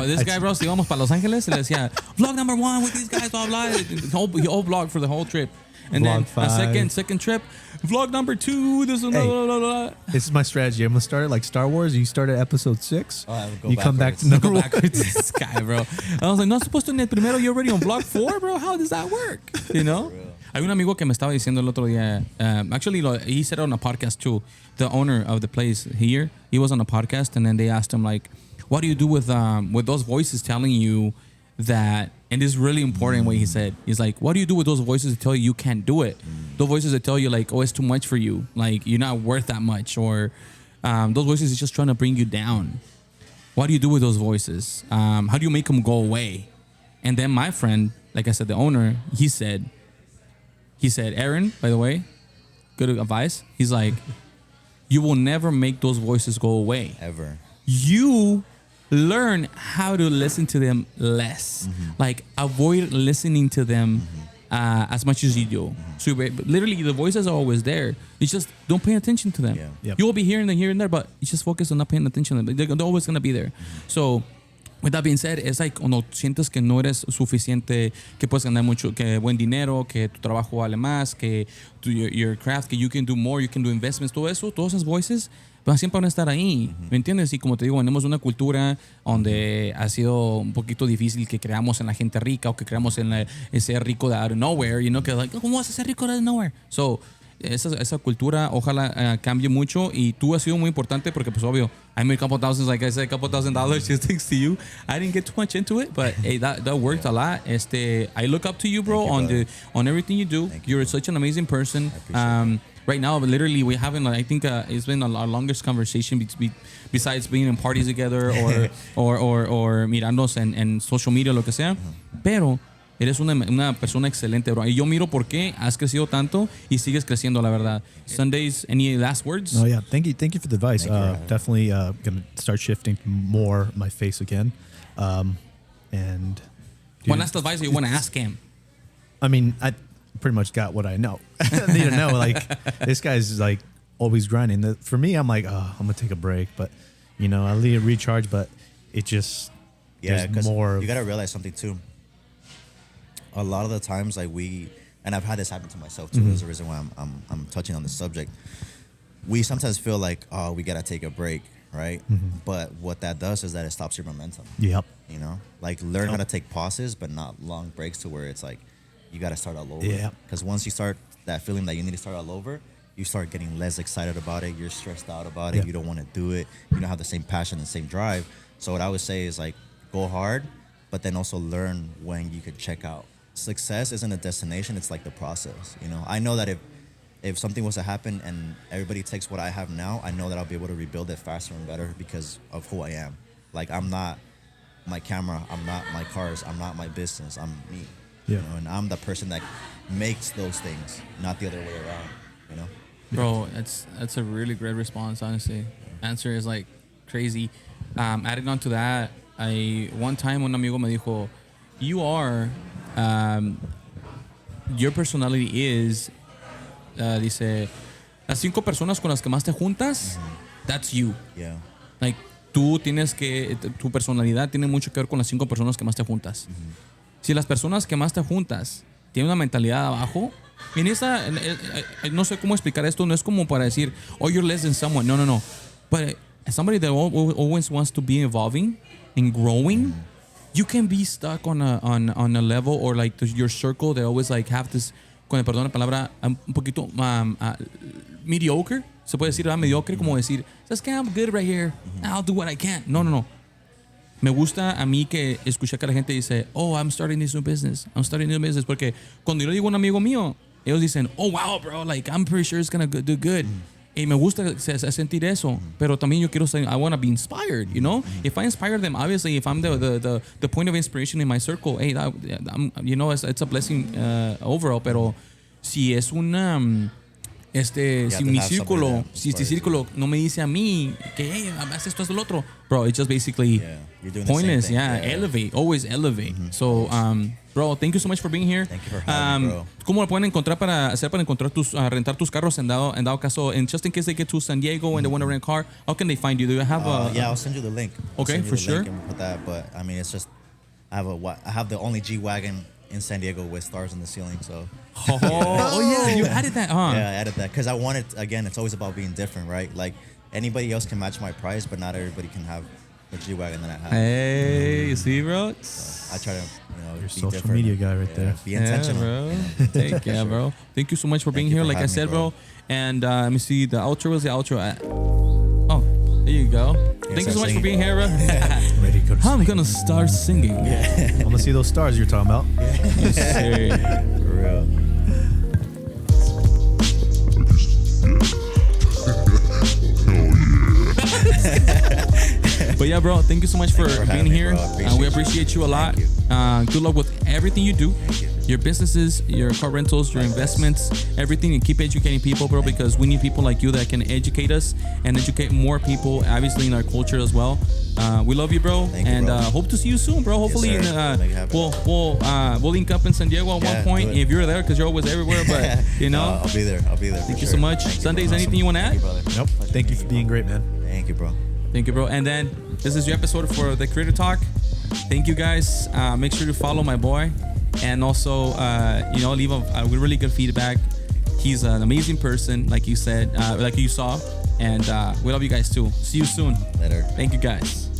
this I- guy, bro, si íbamos para Los Ángeles, le decía, vlog number 1 with these guys, blah, blah, the whole vlog for the whole trip. And Vlog then 5. a second trip, vlog number 2, this is Hey. blah, blah, blah, blah. This is my strategy. I'm gonna start it like Star Wars. You start at episode 6. Oh, I would go you come back backwards. to number Go 1. backwards, this guy, bro. I was like, no, supposed to en el primero, you're already on vlog 4, bro. How does that work? Hay un amigo que me estaba diciendo el otro día. Actually, he said it on a podcast too. The owner of the place here, he was on a podcast, and then they asked him like, "What do you do with those voices telling you that?" And this is really important. What he said, he's like, "What do you do with those voices that tell you can't do it? Those voices that tell you like, oh, it's too much for you, like you're not worth that much, or those voices is just trying to bring you down. What do you do with those voices? How do you make them go away?" And then my friend, like I said, the owner, he said, Aaron, by the way, good advice. He's like, you will never make those voices go away. Ever. You learn how to listen to them less. Like, avoid listening to them as much as you do. So literally, the voices are always there. You just don't pay attention to them. Yeah. Yep. You will be hearing them here and there, but you just focus on not paying attention to them. They're always going to be there. So, with that being said, it's like cuando sientes que no eres suficiente, que puedes ganar mucho, que buen dinero, que tu trabajo vale más, que your craft, que you can do more, you can do investments, todo eso, todas esas voices van siempre van a estar ahí, ¿me entiendes? Y como te digo, tenemos una cultura donde ha sido un poquito difícil que creamos en la gente rica o que creamos en ese rico de out of nowhere, que like, ¿cómo vas a ser rico out of nowhere? So, esa cultura ojalá cambie mucho, y tú has sido muy importante porque pues obvio I made a couple thousands, like I said, a couple $1,000 just thanks to you. I didn't get too much into it, but hey, that worked a lot. I look up to you, bro, Thank you, on everything you do. Thank you, You're bro. such an amazing person. appreciate it. Right now, literally, we haven't. I think it's been our longest conversation besides being in parties together or mirandos en social media, lo que sea. Pero eres una persona excelente, bro. Y yo miro por qué has crecido tanto y sigues creciendo, la verdad. Sundays, any last words? Oh yeah, thank you for the advice. Thank you for having me. Definitely gonna start shifting more my face again, and dude, One last advice that you want to ask him. I mean, I pretty much got what I know. I need to know, like, this guy's like always grinding. For me, I'm like, oh, I'm gonna take a break, but I need to recharge. But it just Yeah, there's because more. you gotta realize something too. A lot of the times, like and I've had this happen to myself too. There's a reason why I'm touching on this subject. We sometimes feel like, oh, we gotta take a break, right? But what that does is that it stops your momentum. Yep. Like learn how to take pauses, but not long breaks to where it's like you got to start all over. Yeah. Because once you start that feeling that you need to start all over, you start getting less excited about it. You're stressed out about it. Yeah. You don't want to do it. You don't have the same passion, the same drive. So what I would say is like, go hard, but then also learn when you could check out. Success isn't a destination. It's like the process. You know, I know that if something was to happen and everybody takes what I have now, I know that I'll be able to rebuild it faster and better because of who I am. Like, I'm not my camera, I'm not my cars, I'm not my business, I'm me. Yeah. You know, and I'm the person that makes those things, not the other way around, you know? Bro, that's a really great response, honestly. Answer is like crazy. Adding on to that, one time un amigo me dijo, you are, your personality is, dice, las 5 personas con las que más te juntas, that's you. Yeah. Like, tú tienes que, tu personalidad tiene mucho que ver con las 5 personas que más te juntas. Si las personas que más te juntas tienen una mentalidad abajo, en esa, no sé cómo explicar esto, no es como para decir, oh, you're less than someone. No, no, no. But somebody that always wants to be evolving and growing, you can be stuck on a level or like your circle. They always like have this, con el perdón la palabra, un poquito mediocre. Se puede decir, mediocre, como decir, ¿sabes qué? I'm good right here. I'll do what I can. No, no, no. Me gusta a mí que escuché que la gente dice, oh, I'm starting this new business. I'm starting a new business. Porque cuando yo le digo a un amigo mío, ellos dicen, oh, wow, bro, like, I'm pretty sure it's going to do good. Y me gusta sentir eso. Pero también yo quiero say, I want to be inspired, you know? If I inspire them, obviously, if I'm the point of inspiration in my circle, hey, you know, it's a blessing overall. Pero si es una... si mi círculo, si este círculo no me dice a mí que, hey, haz esto, haz lo otro, bro, it's just basically pointless. Elevate, always elevate. So, bro, thank you so much for being here. Thank you for having me, bro. ¿Cómo lo pueden encontrar para encontrar rentar tus carros en dado caso, and just in case they get to San Diego and they want to rent a car, how can they find you? Do you have yeah, I'll send you the link. Okay, for sure. With that, but I mean, it's just I have the only G-Wagon in San Diego with stars in the ceiling, so. Oh yeah, you added that, huh? Yeah, I added that because I wanted, again, it's always about being different, right? Like, anybody else can match my price, but not everybody can have the G-Wagon that I have. Hey, you see, bro? So I try to, Your be social different. media guy right there. Be intentional. Yeah, bro. Bro. Thank you so much for being you here. for Like I having said, me, bro. bro. And let me see, the outro was the outro. Oh, there you go. Thank you so much for being here, bro. Ready to go to I'm sleep. gonna start singing. I'm gonna see those stars you're talking about. Yes, sir. For real. But yeah, bro, thank you so much for for being having me, here. bro. I We appreciate appreciate you a lot. Thank Good luck with everything you do. Thank you. Your businesses, your car rentals, your investments, everything, and keep educating people, bro, because we need people like you that can educate us and educate more people, obviously, in our culture as well. We love you, bro. Thank you, and bro. hope to see you soon, bro. Hopefully, sir. Make it happen. we'll link up in San Diego at one Yeah, point do it. if you're there, because you're always everywhere. But you know, I'll be there. thank you so much. Thank you, Sundays, bro. anything you want to Thank add? you, brother. Nope. Thank you for being great, man. Thank you, bro. Thank you, bro. And then this is your episode for the Creator Talk. Thank you, guys. Make sure to follow my boy, and also, leave a really good feedback. He's an amazing person, like you said, like you saw, and we love you guys too. See you soon. Later. Thank you, guys.